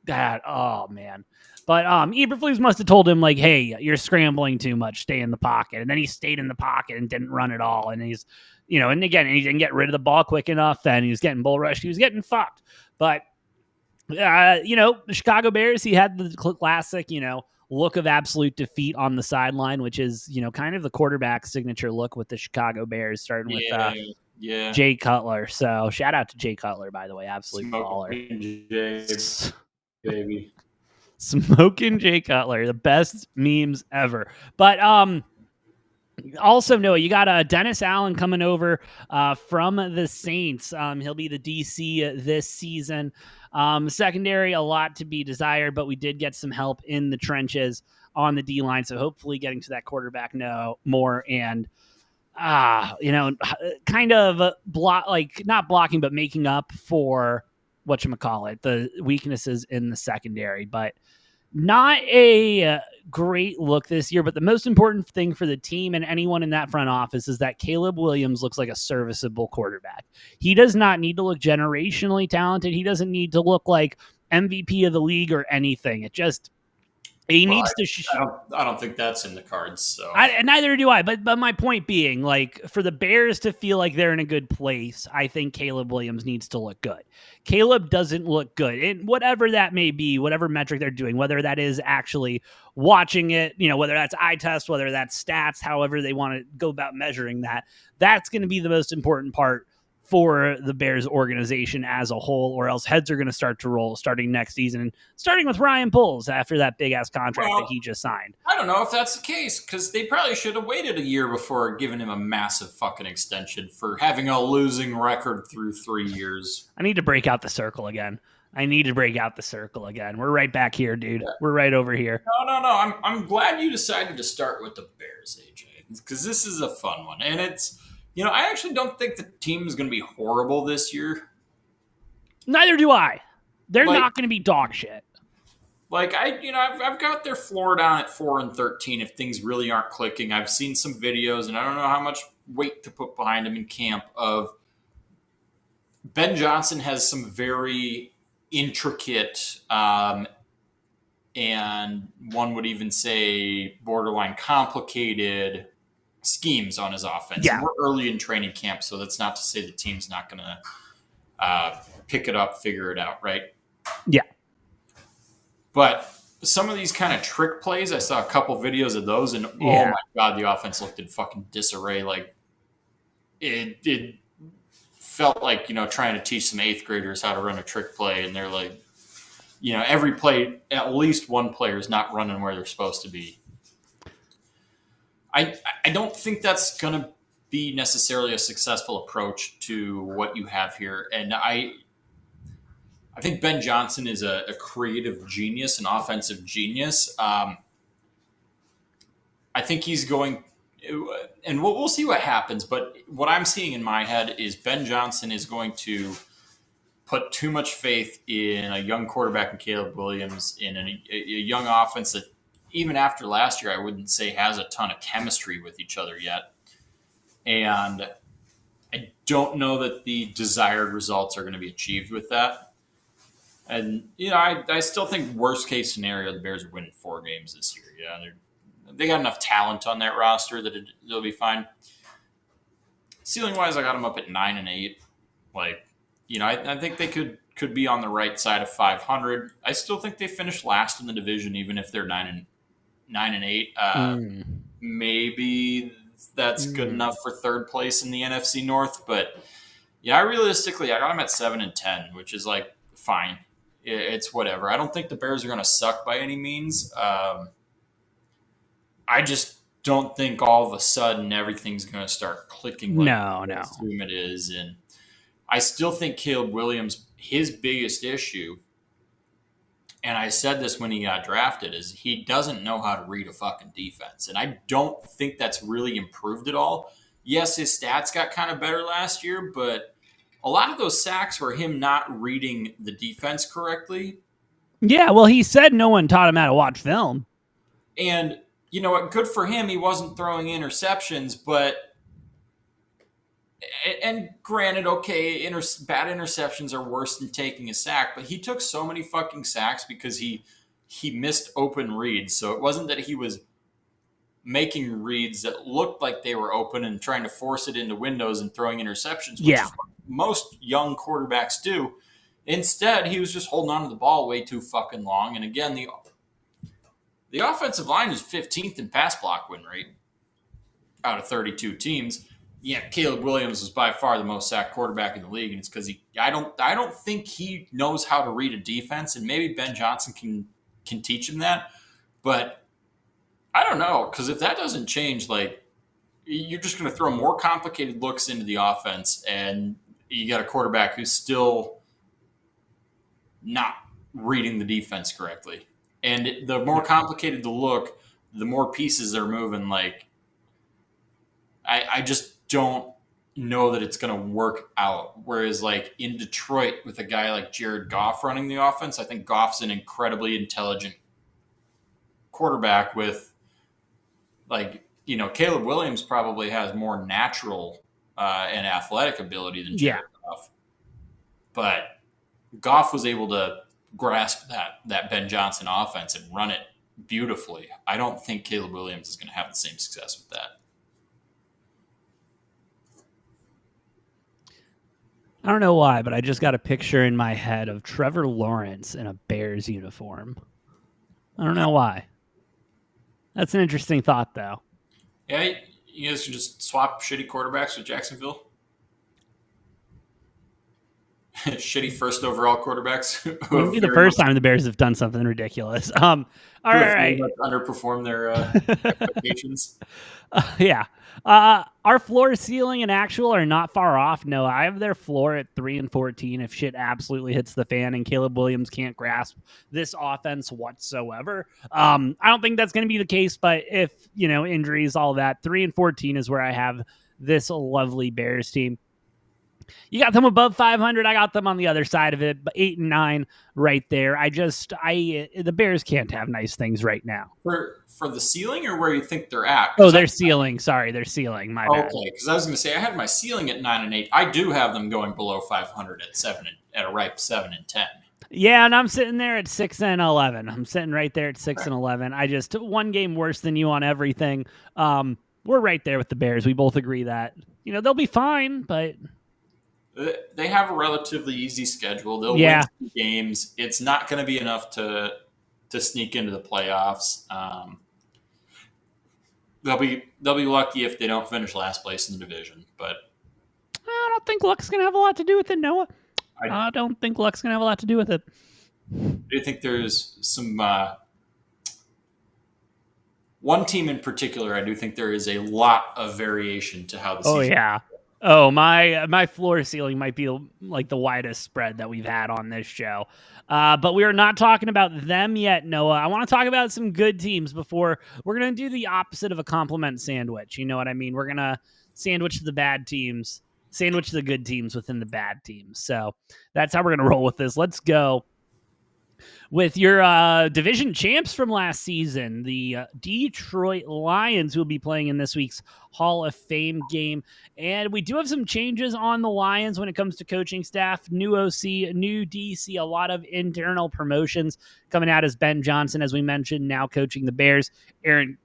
man. But Eberflus must have told him, like, hey, you're scrambling too much. Stay in the pocket. And then he stayed in the pocket and didn't run at all. And he's, and again, he didn't get rid of the ball quick enough. And he was getting bull rushed. He was getting fucked. But, the Chicago Bears, he had the classic, look of absolute defeat on the sideline, which is, kind of the quarterback signature look with the Chicago Bears, starting with Jay Cutler. So shout out to Jay Cutler, by the way. Absolute baller. Baby. Smoking Jay Cutler, the best memes ever. But also, Noah, you got Dennis Allen coming over from the Saints. He'll be the DC this season. Secondary, a lot to be desired, but we did get some help in the trenches on the D-line, so hopefully getting to that quarterback more and kind of not blocking, but making up for whatchamacallit, the weaknesses in the secondary. But not a great look this year, but the most important thing for the team and anyone in that front office is that Caleb Williams looks like a serviceable quarterback. He does not need to look generationally talented. He doesn't need to look like MVP of the league or anything. It just needs to. I don't think that's in the cards. So neither do I. But my point being, like, for the Bears to feel like they're in a good place, I think Caleb Williams needs to look good. Caleb doesn't look good, and whatever that may be, whatever metric they're doing, whether that is actually watching it, whether that's eye test, whether that's stats, however they want to go about measuring that, that's going to be the most important part for the Bears organization as a whole, or else heads are going to start to roll starting next season, starting with Ryan Poles after that big-ass contract that he just signed. I don't know if that's the case, because they probably should have waited a year before giving him a massive fucking extension for having a losing record through 3 years. I need to break out the circle again. We're right back here, dude. Yeah. We're right over here. No. I'm glad you decided to start with the Bears, AJ, because this is a fun one, and it's... I actually don't think the team is going to be horrible this year. Neither do I. They're not going to be dog shit. Like I've got their floor down at 4-13 if things really aren't clicking. I've seen some videos, and I don't know how much weight to put behind them in camp. Of Ben Johnson has some very intricate, and one would even say borderline complicated schemes on his offense. Yeah. And we're early in training camp, so that's not to say the team's not going to pick it up, figure it out, right? Yeah. But some of these kind of trick plays, I saw a couple videos of those, and oh my god, the offense looked in fucking disarray. Like it felt like trying to teach some eighth graders how to run a trick play, and they're like, every play, at least one player is not running where they're supposed to be. I don't think that's going to be necessarily a successful approach to what you have here, and I think Ben Johnson is a creative genius, an offensive genius. I think he's going, and we'll see what happens. But what I'm seeing in my head is Ben Johnson is going to put too much faith in a young quarterback in Caleb Williams, in a young offense that even after last year, I wouldn't say has a ton of chemistry with each other yet. And I don't know that the desired results are going to be achieved with that. And, I still think worst case scenario, the Bears are winning 4 games this year. Yeah, they got enough talent on that roster that they'll be fine. Ceiling wise, I got them up at 9-8. Like, I think they could be on the right side of 500. I still think they finish last in the division, even if they're 9-8. Maybe that's good enough for third place in the NFC North. But yeah, I got them at 7-10, which is like fine. It's whatever. I don't think the Bears are going to suck by any means. I just don't think all of a sudden everything's going to start clicking. Like I assume it is. And I still think Caleb Williams, his biggest issue, and I said this when he got drafted, is he doesn't know how to read a fucking defense. And I don't think that's really improved at all. Yes, his stats got kind of better last year, but a lot of those sacks were him not reading the defense correctly. Yeah, well, he said no one taught him how to watch film. And you know what? Good for him. He wasn't throwing interceptions, and granted, okay, bad interceptions are worse than taking a sack, but he took so many fucking sacks because he missed open reads. So it wasn't that he was making reads that looked like they were open and trying to force it into windows and throwing interceptions, which is what most young quarterbacks do. Instead, he was just holding on to the ball way too fucking long. And again, the offensive line is 15th in pass block win rate out of 32 teams. Yeah, Caleb Williams was by far the most sacked quarterback in the league, and it's because I don't think he knows how to read a defense, and maybe Ben Johnson can teach him that. But I don't know, because if that doesn't change, like, you're just going to throw more complicated looks into the offense, and you got a quarterback who's still not reading the defense correctly. And the more complicated the look, the more pieces they're moving. Like, I just don't know that it's going to work out. Whereas, like, in Detroit with a guy like Jared Goff running the offense, I think Goff's an incredibly intelligent quarterback with, like, Caleb Williams probably has more natural and athletic ability than Jared Goff. But Goff was able to grasp that Ben Johnson offense and run it beautifully. I don't think Caleb Williams is going to have the same success with that. I don't know why, but I just got a picture in my head of Trevor Lawrence in a Bears uniform. I don't know why. That's an interesting thought, though. Yeah, you guys can just swap shitty quarterbacks with Jacksonville. Shitty first overall quarterbacks. It wouldn't be the first time the Bears have done something ridiculous. All right. Underperform their expectations. Yeah. Our floor, ceiling, and actual are not far off. No, I have their floor at 3-14 if shit absolutely hits the fan and Caleb Williams can't grasp this offense whatsoever. I don't think that's going to be the case, but if, injuries, all that, 3-14 is where I have this lovely Bears team. You got them above 500. I got them on the other side of it, but 8 and 9 right there. The Bears can't have nice things right now. For the ceiling or where you think they're at? Oh, they're ceiling. Sorry, they're ceiling. My bad. Okay, because I was going to say I had my ceiling at 9-8. I do have them going below 500 at a ripe 7-10. Yeah, and I'm sitting there at 6-11. I'm sitting right there at 6-11. I just one game worse than you on everything. We're right there with the Bears. We both agree that they'll be fine, but they have a relatively easy schedule. They'll yeah. win 2 games. It's not going to be enough to sneak into the playoffs. They'll be lucky if they don't finish last place in the division. But I don't think luck's going to have a lot to do with it, Noah. I don't think luck's going to have a lot to do with it. Do you think there's some one team in particular? I do think there is a lot of variation to how the season. Oh yeah. Oh, my floor ceiling might be like the widest spread that we've had on this show. But we are not talking about them yet, Noah. I want to talk about some good teams before we're going to do the opposite of a compliment sandwich. You know what I mean? We're going to sandwich the bad teams, sandwich the good teams within the bad teams. So that's how we're going to roll with this. Let's go with your division champs from last season, the Detroit Lions, who will be playing in this week's Hall of Fame game. And we do have some changes on the Lions when it comes to coaching staff. New OC, new DC, a lot of internal promotions coming out as Ben Johnson, as we mentioned, now coaching the Bears. Aaron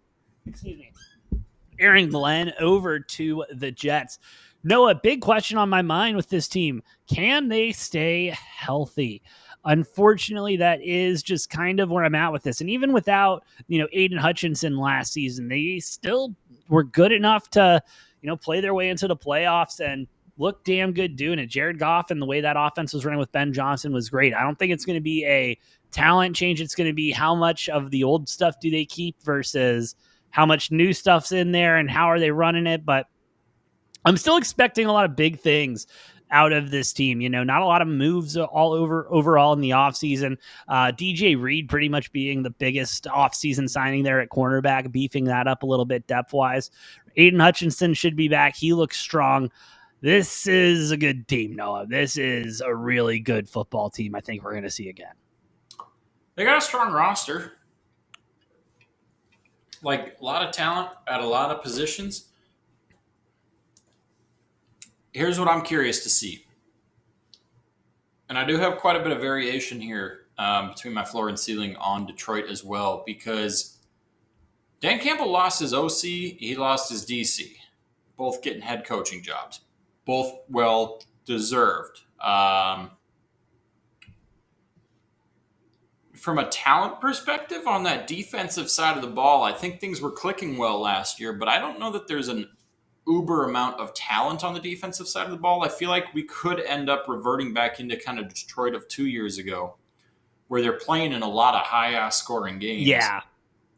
Glenn over to the Jets. Noah, big question on my mind with this team. Can they stay healthy? Unfortunately, that is just kind of where I'm at with this. And even without, Aiden Hutchinson last season, they still were good enough to, play their way into the playoffs and look damn good doing it. Jared Goff and the way that offense was running with Ben Johnson was great. I don't think it's going to be a talent change. It's going to be how much of the old stuff do they keep versus how much new stuff's in there and how are they running it. But I'm still expecting a lot of big things out of this team. Not a lot of moves overall in the offseason. DJ Reed pretty much being the biggest offseason signing there at cornerback, beefing that up a little bit depth-wise. Aiden Hutchinson should be back. He looks strong. This is a good team, Noah. This is a really good football team I think we're going to see again. They got a strong roster. Like, a lot of talent at a lot of positions. Here's what I'm curious to see. And I do have quite a bit of variation here between my floor and ceiling on Detroit as well, because Dan Campbell lost his OC, he lost his DC, both getting head coaching jobs, both well deserved. From a talent perspective on that defensive side of the ball, I think things were clicking well last year, but I don't know that there's an uber amount of talent on the defensive side of the ball. I feel like we could end up reverting back into kind of Detroit of 2 years ago, where they're playing in a lot of high-ass scoring games. Yeah.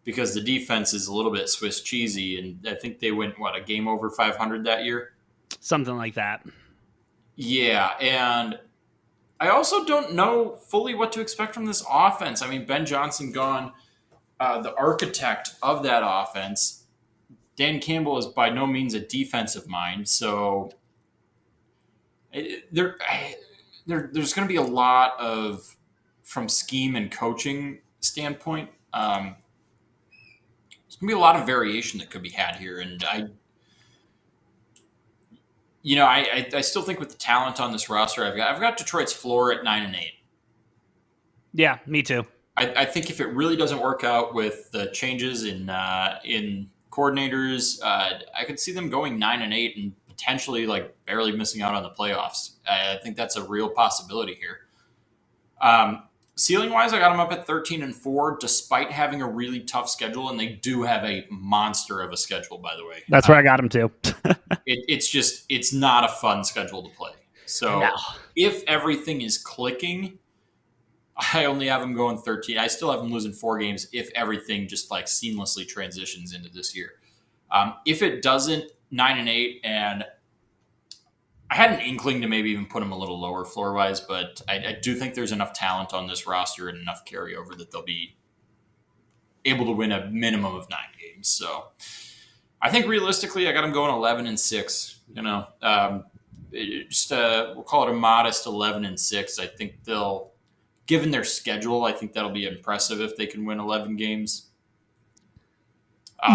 Because the defense is a little bit Swiss cheesy, and I think they went, a game over 500 that year? Something like that. Yeah, and I also don't know fully what to expect from this offense. I mean, Ben Johnson gone, the architect of that offense. Dan Campbell is by no means a defensive mind, so there's going to be a lot of, from scheme and coaching standpoint, there's going to be a lot of variation that could be had here, and I still think with the talent on this roster, I've got Detroit's floor at 9-8. Yeah, me too. I think if it really doesn't work out with the changes in coordinators, I could see them going 9-8 and potentially barely missing out on the playoffs. I think that's a real possibility here. Ceiling wise, I got them up at 13-4, despite having a really tough schedule, and they do have a monster of a schedule, by the way. That's where I got them too. It's not a fun schedule to play. So if everything is clicking, I only have them going 13. I still have them losing 4 games if everything just seamlessly transitions into this year. If it doesn't, 9-8, and I had an inkling to maybe even put them a little lower floor wise, but I do think there's enough talent on this roster and enough carryover that they'll be able to win a minimum of 9 games. So I think realistically, I got them going 11-6. we'll call it a modest 11-6. I think they'll, given their schedule, I think that'll be impressive if they can win 11 games.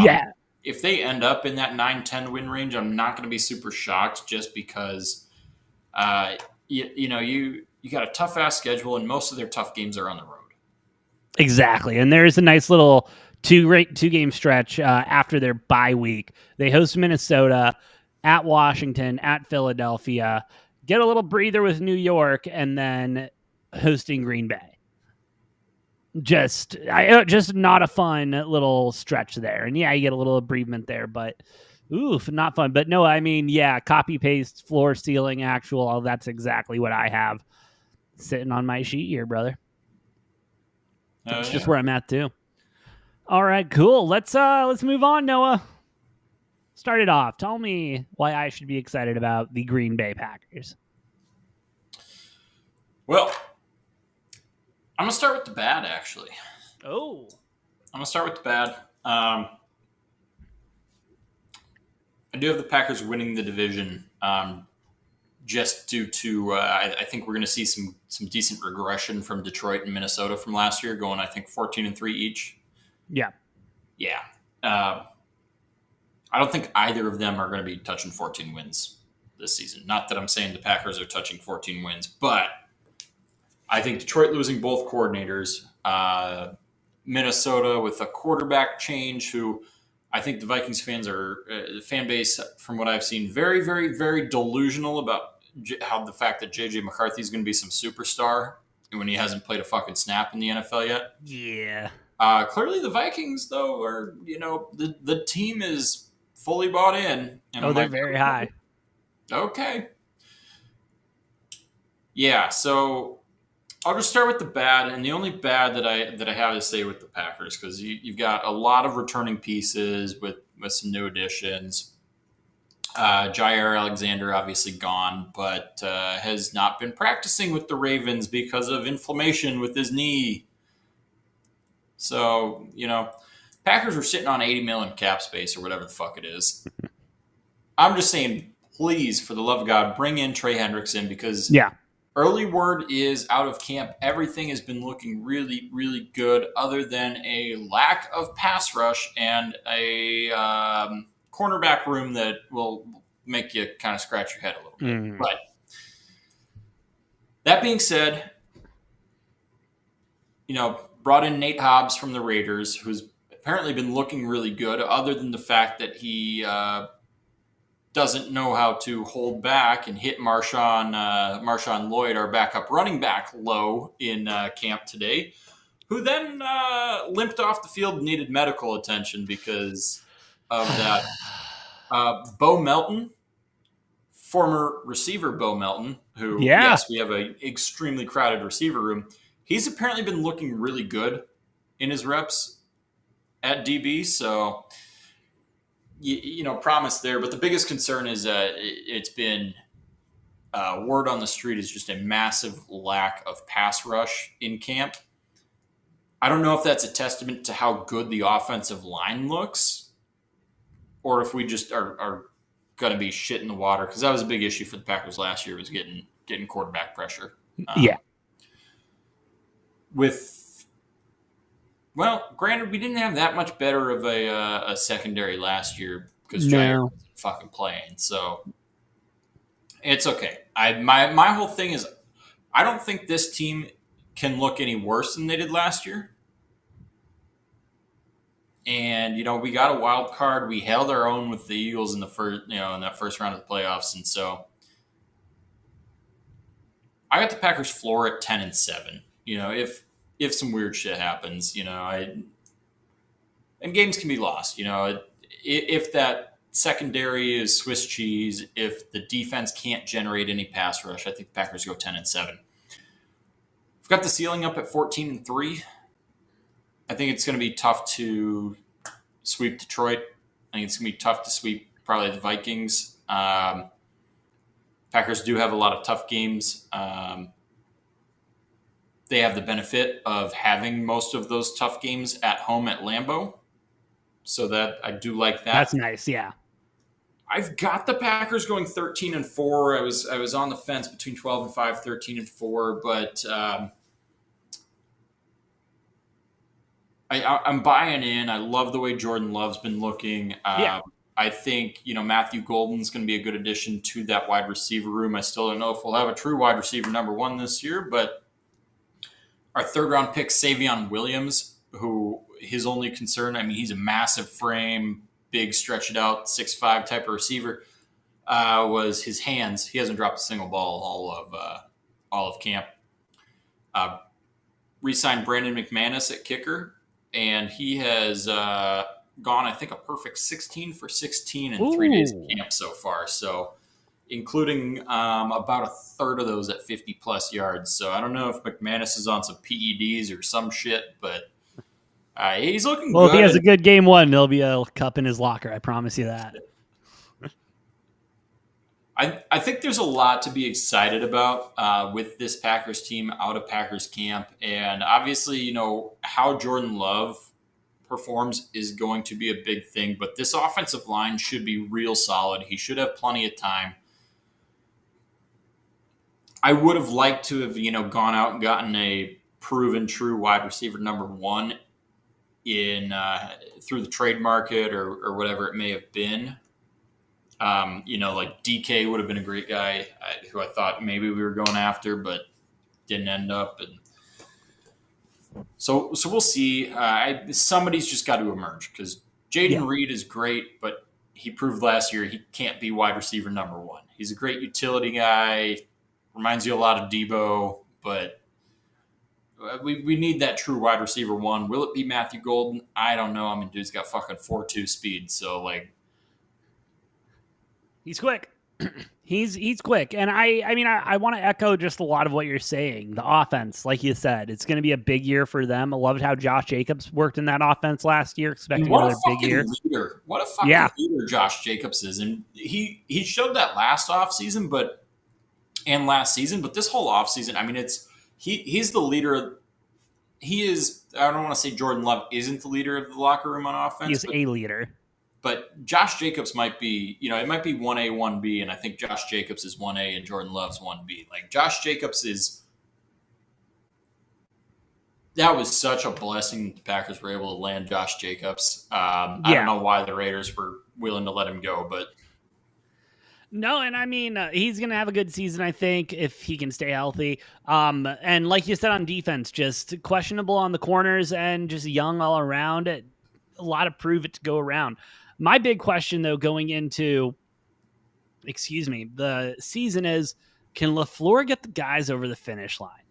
Yeah. If they end up in that 9-10 win range, I'm not going to be super shocked, just because you got a tough ass schedule, and most of their tough games are on the road. Exactly. And there's a nice little two-game stretch after their bye week. They host Minnesota, at Washington, at Philadelphia, get a little breather with New York, and then hosting Green Bay. Just not a fun little stretch there. And yeah, you get a little bereavement there, but oof, not fun. But no, I mean, yeah, copy paste, floor, ceiling, actual. That's exactly what I have sitting on my sheet here, brother. That's just where I'm at too. All right, cool. Let's move on, Noah. Start it off. Tell me why I should be excited about the Green Bay Packers. Well, I'm going to start with the bad, actually. Oh. I'm going to start with the bad. I do have the Packers winning the division, just due to I think we're going to see some decent regression from Detroit and Minnesota from last year, going, I think, 14-3 each. Yeah. Yeah. I don't think either of them are going to be touching 14 wins this season. Not that I'm saying the Packers are touching 14 wins, but I think Detroit losing both coordinators, Minnesota with a quarterback change, who I think the Vikings fans are, fan base, from what I've seen, very, very, very delusional about how the fact that J.J. McCarthy is going to be some superstar when he hasn't played a fucking snap in the NFL yet. Yeah. Clearly the Vikings, though, are, the team is fully bought in. And they're very high. Okay. Yeah, so I'll just start with the bad, and the only bad that I have to say with the Packers, because you've got a lot of returning pieces with some new additions. Jair Alexander obviously gone, but has not been practicing with the Ravens because of inflammation with his knee. So, Packers are sitting on $80 million cap space or whatever the fuck it is. I'm just saying, please, for the love of God, bring in Trey Hendrickson, because early word is out of camp, everything has been looking really, really good, other than a lack of pass rush and a cornerback room that will make you kind of scratch your head a little bit. But that being said, brought in Nate Hobbs from the Raiders, who's apparently been looking really good, other than the fact that he doesn't know how to hold back and hit Marshawn Lloyd, our backup running back, low in camp today, who then limped off the field and needed medical attention because of that. Bo Melton, former receiver Bo Melton, who, yes, we have an extremely crowded receiver room. He's apparently been looking really good in his reps at DB, so promise there. But the biggest concern is it's been word on the street is just a massive lack of pass rush in camp. I don't know if that's a testament to how good the offensive line looks, or if we just are going to be shit in the water, because that was a big issue for the Packers last year, was getting quarterback pressure. Granted, we didn't have that much better of a secondary last year because Jair wasn't fucking playing, so it's okay. My whole thing is, I don't think this team can look any worse than they did last year. And we got a wild card. We held our own with the Eagles in the first, in that first round of the playoffs, and so I got the Packers floor at 10-7. If some weird shit happens, and games can be lost. If that secondary is Swiss cheese, if the defense can't generate any pass rush, I think the Packers go 10-7. We've got the ceiling up at 14-3. I think it's going to be tough to sweep Detroit. I think it's going to be tough to sweep probably the Vikings. Packers do have a lot of tough games. They have the benefit of having most of those tough games at home at Lambeau. So that I do like that. That's nice, yeah. I've got the Packers going 13-4. I was on the fence between 12-5, 13-4, but I'm buying in. I love the way Jordan Love's been looking. Yeah. I think Matthew Golden's going to be a good addition to that wide receiver room. I still don't know if we'll have a true wide receiver number one this year, but our third round pick Savion Williams, who his only concern, I mean, he's a massive frame, big, stretch it out, 6'5" type of receiver, was his hands. He hasn't dropped a single ball all of camp. Re-signed Brandon McManus at kicker, and he has gone, I think, a perfect 16 for 16 in 3 days of camp so far. So, including about a third of those at 50-plus yards. So, I don't know if McManus is on some PEDs or some shit, but he's looking good. Well, if he has a good game one, there'll be a cup in his locker. I promise you that. I think there's a lot to be excited about with this Packers team out of Packers camp. And obviously, how Jordan Love performs is going to be a big thing. But this offensive line should be real solid. He should have plenty of time. I would have liked to have, gone out and gotten a proven true wide receiver number one in through the trade market or whatever it may have been. Like DK would have been a great guy who I thought maybe we were going after, but didn't end up. And so we'll see. Somebody's just got to emerge because Jaden Reed is great, but he proved last year he can't be wide receiver number one. He's a great utility guy, reminds you a lot of Debo, but we need that true wide receiver one. Will it be Matthew Golden? I don't know. I mean, dude's got fucking 4.2 speed, so like. He's quick. He's quick. And I want to echo just a lot of what you're saying. The offense, like you said, it's going to be a big year for them. I loved how Josh Jacobs worked in that offense last year, expecting another big year. What a fucking leader Josh Jacobs is. And he showed that last season, but this whole offseason, I mean, he's the leader. He is, I don't want to say Jordan Love isn't the leader of the locker room on offense. He's a leader. But Josh Jacobs might be, it might be 1A, 1B, and I think Josh Jacobs is 1A and Jordan Love's 1B. Like, Josh Jacobs that was such a blessing the Packers were able to land Josh Jacobs. I don't know why the Raiders were willing to let him go, but. No, and I mean, he's going to have a good season, I think, if he can stay healthy. And like you said on defense, just questionable on the corners and just young all around. A lot of prove it to go around. My big question, though, going into, the season is, can LaFleur get the guys over the finish line?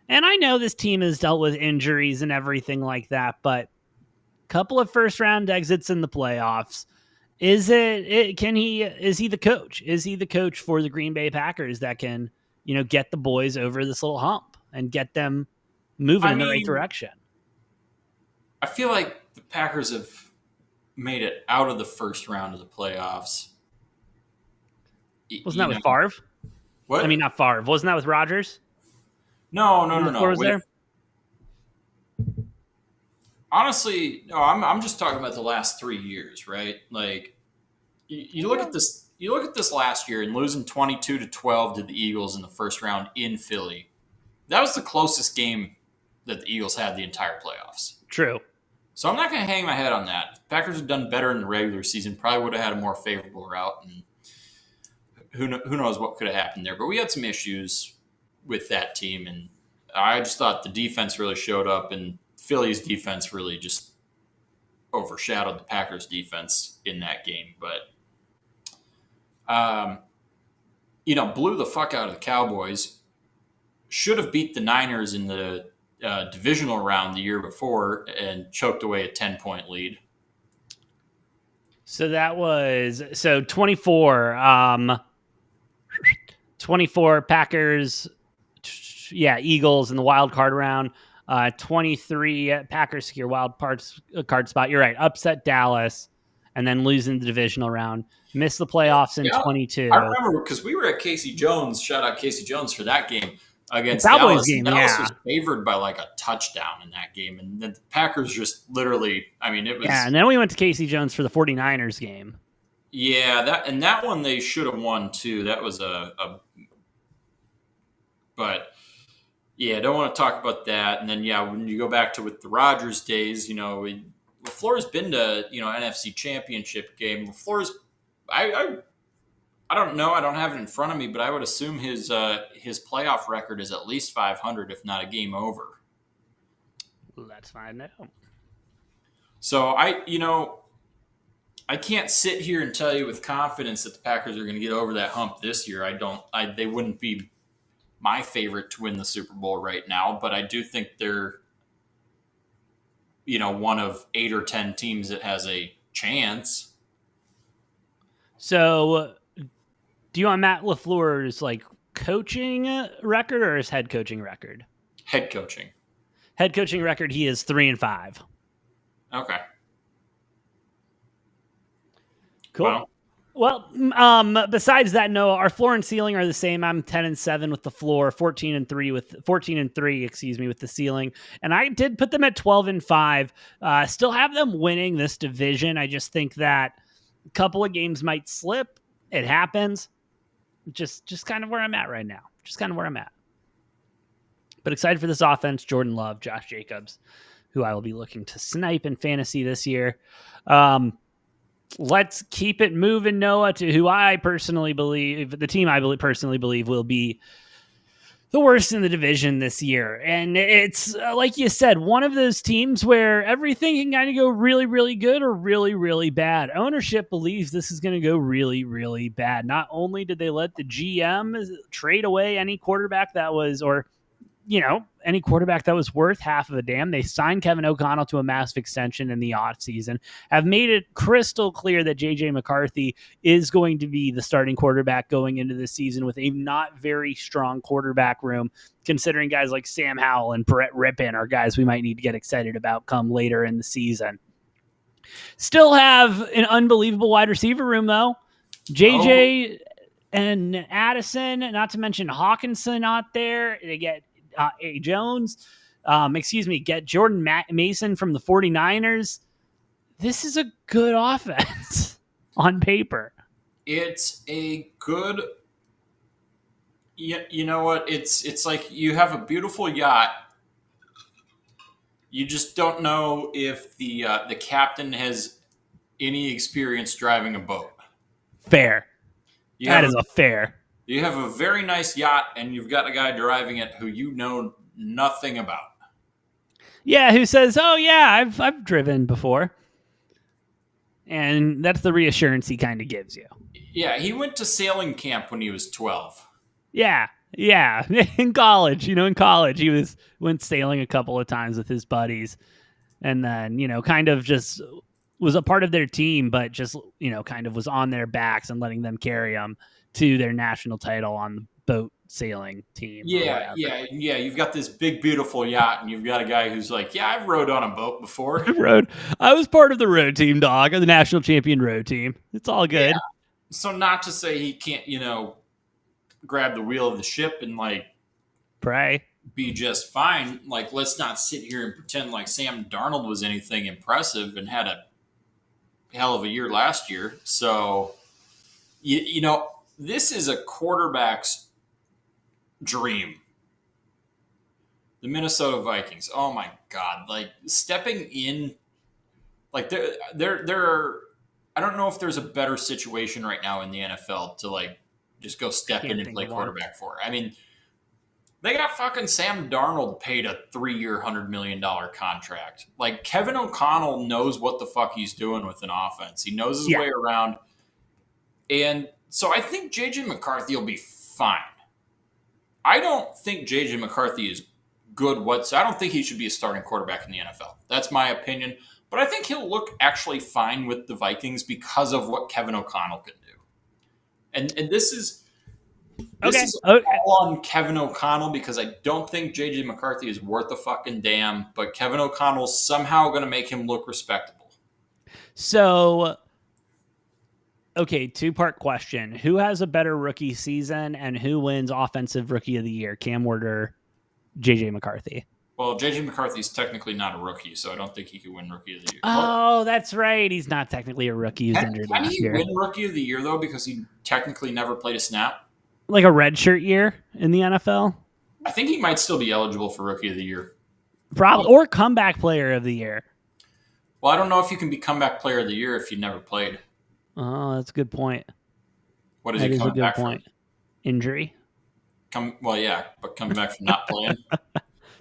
And I know this team has dealt with injuries and everything like that, but a couple of first-round exits in the playoffs. Is he the coach? Is he the coach for the Green Bay Packers that can, get the boys over this little hump and get them moving in the right direction? I feel like the Packers have made it out of the first round of the playoffs. Wasn't that with Favre? What? I mean, not Favre. Wasn't that with Rodgers? No. Was there? Honestly, no. I'm just talking about the last 3 years, right? Like, you look at this. You look at this last year and losing 22-12 to the Eagles in the first round in Philly. That was the closest game that the Eagles had the entire playoffs. True. So I'm not going to hang my head on that. If Packers had done better in the regular season, probably would have had a more favorable route, and who knows what could have happened there. But we had some issues with that team, and I just thought the defense really showed up, and Philly's defense really just overshadowed the Packers' defense in that game. But, blew the fuck out of the Cowboys. Should have beat the Niners in the divisional round the year before and choked away a 10-point lead. So that was 24. 24 Packers, Eagles in the wild card round. 23 Packers secure wild card spot. You're right. Upset Dallas and then losing the divisional round. Missed the playoffs in 22. I remember because we were at Casey Jones. Shout out Casey Jones for that game. Against Cowboys Dallas. Game, Dallas was favored by like a touchdown in that game. And then the Packers just literally, it was. Yeah, and then we went to Casey Jones for the 49ers game. Yeah, that one they should have won too. That was but yeah, don't want to talk about that. And then yeah, when you go back to with the Rodgers days, LaFleur's been to NFC Championship game. LaFleur's I don't know. I don't have it in front of me, but I would assume his playoff record is at least 500, if not a game over. Let's find out. So I can't sit here and tell you with confidence that the Packers are going to get over that hump this year. I don't. They wouldn't be my favorite to win the Super Bowl right now, but I do think they're one of 8 or 10 teams that has a chance. So, do you want Matt LaFleur's coaching record or his head coaching record? Head coaching. Head coaching record, he is 3-5. Okay. Cool. Well, besides that, no, our floor and ceiling are the same. I'm 10-7 with the floor, 14-3 with the ceiling, and I did put them at 12-5. Still have them winning this division. I just think that a couple of games might slip. It happens. Just kind of where I'm at right now. Just kind of where I'm at. But excited for this offense. Jordan Love, Josh Jacobs, who I will be looking to snipe in fantasy this year. Let's keep it moving, Noah, to who I personally believe, the team I personally believe will be the worst in the division this year. And it's, like you said, one of those teams where everything can kind of go really, really good or really, really bad. Ownership believes this is going to go really, really bad. Not only did they let the GM trade away any quarterback that was, any quarterback that was worth half of a damn. They signed Kevin O'Connell to a massive extension in the offseason, have made it crystal clear that J.J. McCarthy is going to be the starting quarterback going into the season with a not very strong quarterback room, considering guys like Sam Howell and Brett Rippon are guys we might need to get excited about come later in the season. Still have an unbelievable wide receiver room, though. J.J. and Addison, not to mention Hawkinson out there. They get A. Jones, get Jordan Mason from the 49ers. This is a good offense on paper. It's a good, you know what? It's like you have a beautiful yacht. You just don't know if the captain has any experience driving a boat. Fair. That is a fair. You have a very nice yacht, and you've got a guy driving it who you know nothing about. Yeah, who says, "Oh yeah, I've driven before," and that's the reassurance he kind of gives you. Yeah, he went to sailing camp when he was 12. Yeah, in college, he went sailing a couple of times with his buddies, and then kind of just was a part of their team, but just kind of was on their backs and letting them carry them to their national title on the boat sailing team. Yeah. You've got this big, beautiful yacht, and you've got a guy who's like, "Yeah, I've rowed on a boat before." I was part of the road team, dog, or the national champion road team. It's all good. Yeah. So not to say he can't, grab the wheel of the ship and pray, be just fine. Let's not sit here and pretend like Sam Darnold was anything impressive and had a hell of a year last year. So, this is a quarterback's dream. The Minnesota Vikings. Oh my God. Stepping in, there are, I don't know if there's a better situation right now in the NFL to just go step in and play quarterback for. I mean, they got fucking Sam Darnold paid a 3-year, $100 million contract. Kevin O'Connell knows what the fuck he's doing with an offense. He knows his way around. And so I think J.J. McCarthy will be fine. I don't think J.J. McCarthy is good I don't think he should be a starting quarterback in the NFL. That's my opinion. But I think he'll look actually fine with the Vikings because of what Kevin O'Connell can do. And this is all on Kevin O'Connell because I don't think J.J. McCarthy is worth a fucking damn, but Kevin O'Connell's somehow going to make him look respectable. So, okay, 2-part question. Who has a better rookie season and who wins Offensive Rookie of the Year, Cam Ward or J.J. McCarthy? Well, JJ McCarthy's technically not a rookie, so I don't think he could win Rookie of the Year. What? Oh, that's right. He's not technically a rookie. He was injured Can last he year. win Rookie of the Year though because he technically never played a snap? Like a redshirt year in the NFL? I think he might still be eligible for Rookie of the Year. Probably, or comeback player of the year. Well, I don't know if you can be comeback player of the year if you never played. Oh, that's a good point. What is That he is a coming good back point. Injury? Well, yeah, but coming back from not playing.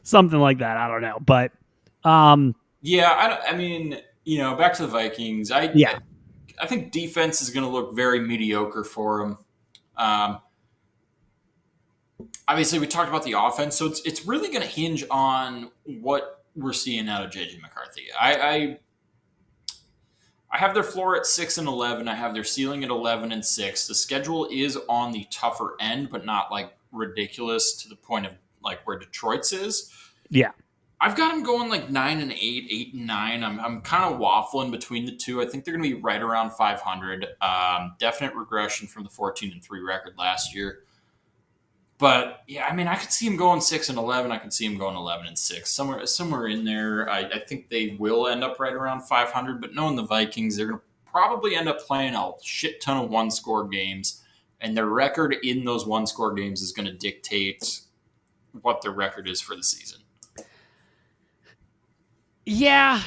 Something like that. I don't know. But Yeah, I mean, back to the Vikings. yeah. I think defense is going to look very mediocre for them. Obviously, we talked about the offense, so it's really going to hinge on what we're seeing out of JJ McCarthy. I have their floor at 6-11. I have their ceiling at 11-6. The schedule is on the tougher end, but not like ridiculous to the point of like where Detroit's is. Yeah. I've got them going like 9-8, 8-9. I'm kind of waffling between the two. I think they're going to be right around 500. Definite regression from the 14-3 record last year. But yeah, I mean, I could see him going 6-11. I could see him going 11-6, somewhere in there. I think they will end up right around 500. But knowing the Vikings, they're going to probably end up playing a shit ton of one-score games, and their record in those one-score games is going to dictate what their record is for the season. Yeah,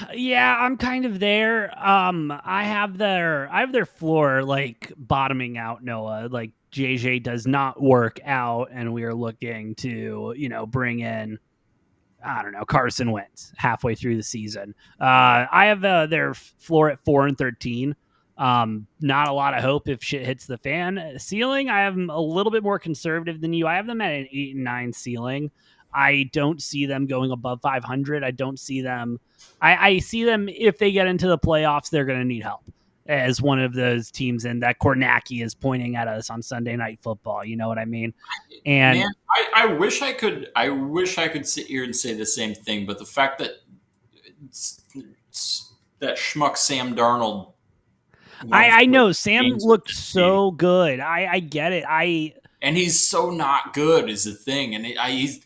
I'm kind of there. I have their floor like bottoming out, Noah. Like JJ does not work out, and we are looking to, bring in, I don't know, Carson Wentz halfway through the season. I have their floor at 4-13. Not a lot of hope if shit hits the fan. Ceiling, I have them a little bit more conservative than you. I have them at an 8-9 ceiling. I don't see them going above 500. I don't see them. I see them, if they get into the playoffs, they're going to need help as one of those teams, and that Kornacki is pointing at us on Sunday Night Football. You know what I mean? And man, I wish I could. I wish I could sit here and say the same thing, but the fact that that schmuck Sam Darnold. I know Sam looked so good. I get it. And he's so not good is the thing, and he's.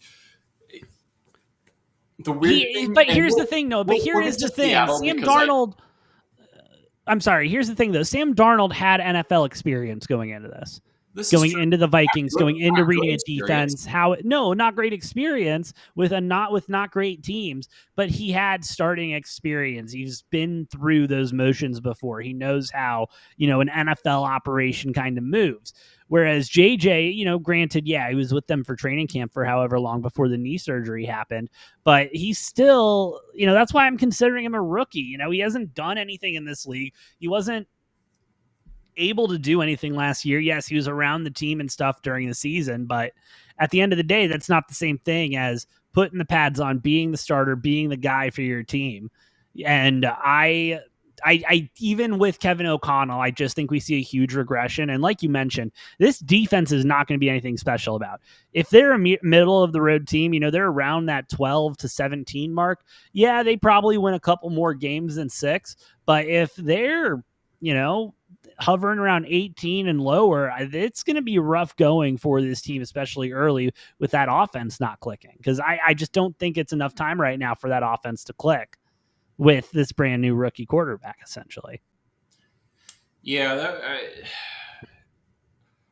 The weird thing, but here's the thing, though. But here is the thing. Sam Darnold. I'm sorry. Here's the thing, though. Sam Darnold had NFL experience going into this. Going into the Vikings, going into reading a defense, not great experience with not great teams, but he had starting experience. He's been through those motions before. He knows how, an NFL operation kind of moves. Whereas JJ, granted, yeah, he was with them for training camp for however long before the knee surgery happened, but he's still, that's why I'm considering him a rookie. He hasn't done anything in this league. He wasn't able to do anything last year. Yes, he was around the team and stuff during the season, but at the end of the day, that's not the same thing as putting the pads on, being the starter, being the guy for your team. And I even with Kevin O'Connell, I just think we see a huge regression. And like you mentioned, this defense is not going to be anything special about. If they're a middle of the road team, they're around that 12-17 mark. Yeah, they probably win a couple more games than 6. But if they're, hovering around 18 and lower, it's going to be rough going for this team, especially early with that offense not clicking. Because I just don't think it's enough time right now for that offense to click with this brand new rookie quarterback, essentially. Yeah,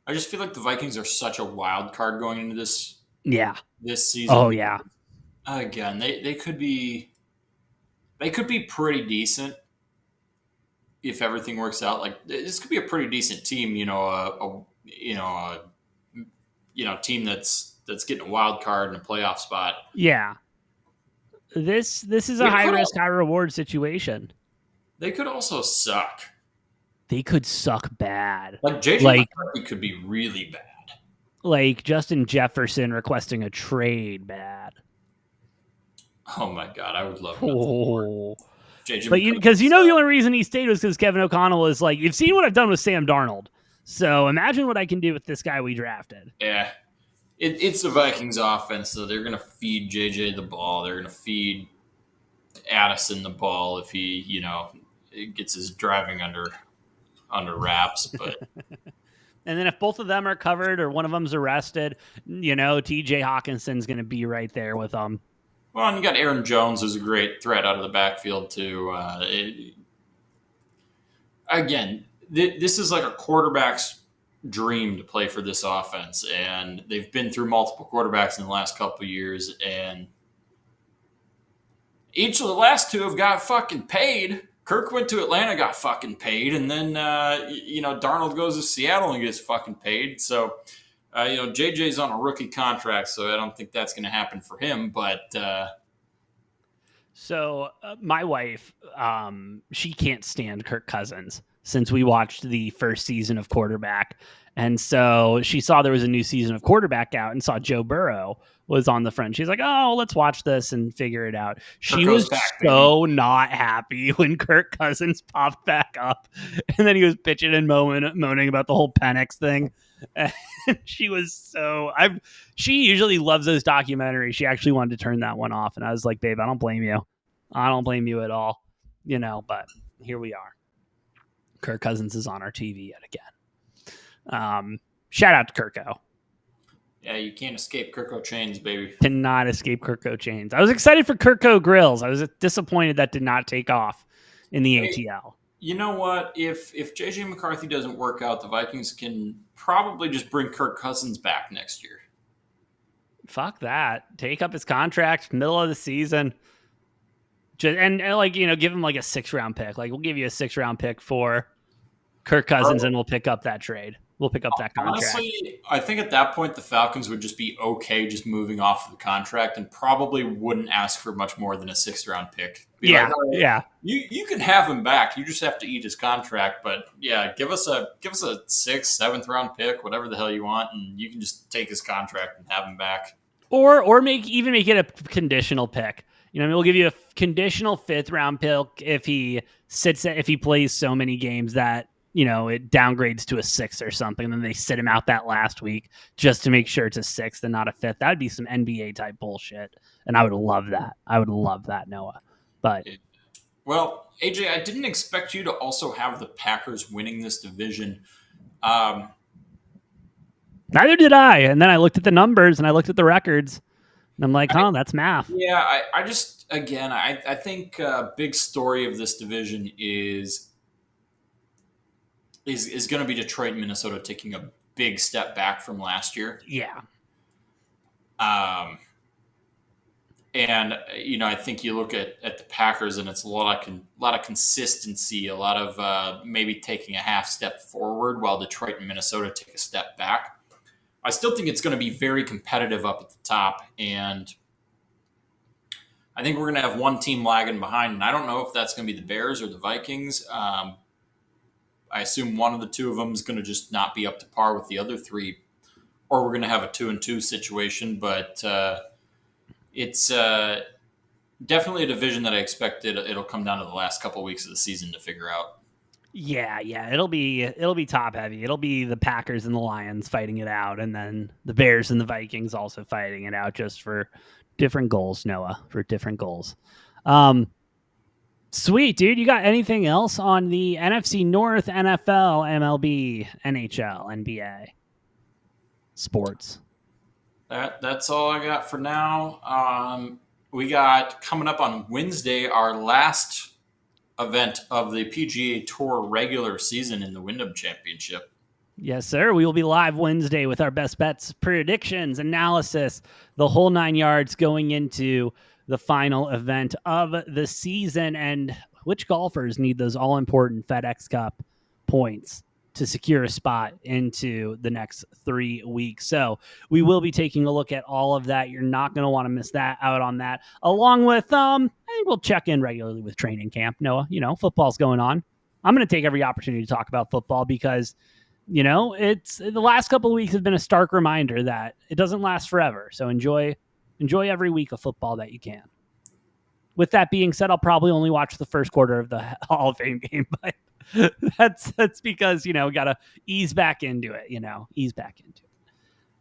I just feel like the Vikings are such a wild card going into this. Yeah. This season. Oh yeah. Again, they could be pretty decent if everything works out. Like this could be a pretty decent team. Team that's getting a wild card and a playoff spot. Yeah. This is a high risk, high reward situation. They could also suck. They could suck bad. Like JJ McCarthy could be really bad. Like Justin Jefferson requesting a trade bad. Oh my God, I would love that. JJ but because the only reason he stayed was because Kevin O'Connell is like, you've seen what I've done with Sam Darnold. So imagine what I can do with this guy we drafted. Yeah. It's the Vikings offense, so they're going to feed JJ the ball. They're going to feed Addison the ball if he, gets his driving under wraps. But and then if both of them are covered or one of them's arrested, TJ Hawkinson's going to be right there with them. Well, and you got Aaron Jones, who's a great threat out of the backfield too. Again, this is like a quarterback's dream to play for this offense, and they've been through multiple quarterbacks in the last couple of years, and each of the last two have got fucking paid. Kirk went to Atlanta, got fucking paid, and then Darnold goes to Seattle and gets fucking paid. So JJ's on a rookie contract, so I don't think that's going to happen for him. But So my wife, she can't stand Kirk Cousins since we watched the first season of Quarterback. And so she saw there was a new season of Quarterback out and saw Joe Burrow was on the front. She's like, oh, let's watch this and figure it out. She was so not happy when Kirk Cousins popped back up. And then he was bitching and moaning about the whole Penix thing. And she was she usually loves those documentaries. She actually wanted to turn that one off. And I was like, babe, I don't blame you. I don't blame you at all. But here we are. Kirk Cousins is on our TV yet again. Shout out to Kirko. Yeah, you can't escape Kirko chains, baby. Cannot escape Kirko chains. I was excited for Kirko grills. I was disappointed that did not take off in the ATL. You know what? If JJ McCarthy doesn't work out, the Vikings can probably just bring Kirk Cousins back next year. Fuck that. Take up his contract middle of the season. Give him like a 6th-round pick. Like, we'll give you a 6th-round pick for Kirk Cousins, and we'll pick up that trade. We'll pick up that contract. Honestly, I think at that point the Falcons would just be okay just moving off of the contract and probably wouldn't ask for much more than a 6th-round pick. Yeah. You can have him back. You just have to eat his contract. But yeah, give us a 6th, 7th-round pick, whatever the hell you want, and you can just take his contract and have him back. Or make it a conditional pick. We'll give you a conditional 5th-round pick if he plays so many games that it downgrades to a 6th or something. And then they sit him out that last week just to make sure it's a 6th and not a 5th. That'd be some NBA type bullshit. And I would love that. Noah. But well, AJ, I didn't expect you to also have the Packers winning this division. Neither did I. And then I looked at the numbers and I looked at the records. And I'm like, that's math. Yeah, I think a big story of this division is going to be Detroit and Minnesota taking a big step back from last year. Yeah. And I think you look at the Packers, and it's a lot of consistency, a lot of maybe taking a half step forward, while Detroit and Minnesota take a step back. I still think it's going to be very competitive up at the top, and I think we're going to have one team lagging behind, and I don't know if that's going to be the Bears or the Vikings. I assume one of the two of them is going to just not be up to par with the other three, or we're going to have a 2-2 situation. But it's definitely a division that I expect it'll come down to the last couple of weeks of the season to figure out. Yeah, it'll be top heavy. It'll be the Packers and the Lions fighting it out, and then the Bears and the Vikings also fighting it out, just for different goals, Noah, for different goals. Sweet, dude. You got anything else on the NFC North, NFL, MLB, NHL, NBA, sports? That's all I got for now. We got coming up on Wednesday our last event of the PGA Tour regular season in the Wyndham Championship. Yes, sir. We will be live Wednesday with our best bets, predictions, analysis, the whole 9 yards going into the final event of the season, and which golfers need those all-important FedEx Cup points to secure a spot into the next 3 weeks. So we will be taking a look at all of that. You're not going to want to miss that out on that. Along with, I think we'll check in regularly with training camp. Noah, football's going on. I'm going to take every opportunity to talk about football because, it's the last couple of weeks have been a stark reminder that it doesn't last forever. So enjoy every week of football that you can. With that being said, I'll probably only watch the first quarter of the Hall of Fame game, but that's because, we got to ease back into it,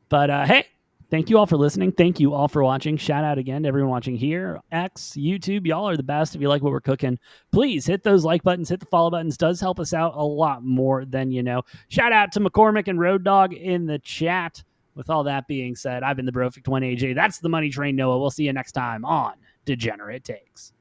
But hey, thank you all for listening. Thank you all for watching. Shout out again to everyone watching here, X, YouTube. Y'all are the best. If you like what we're cooking, please hit those like buttons, hit the follow buttons. Does help us out a lot more than you know. Shout out to McCormick and Road Dog in the chat. with all that being said, I've been the Perfect One, AJ. That's the Money Train, Noah. We'll see you next time on Degenerate Takes.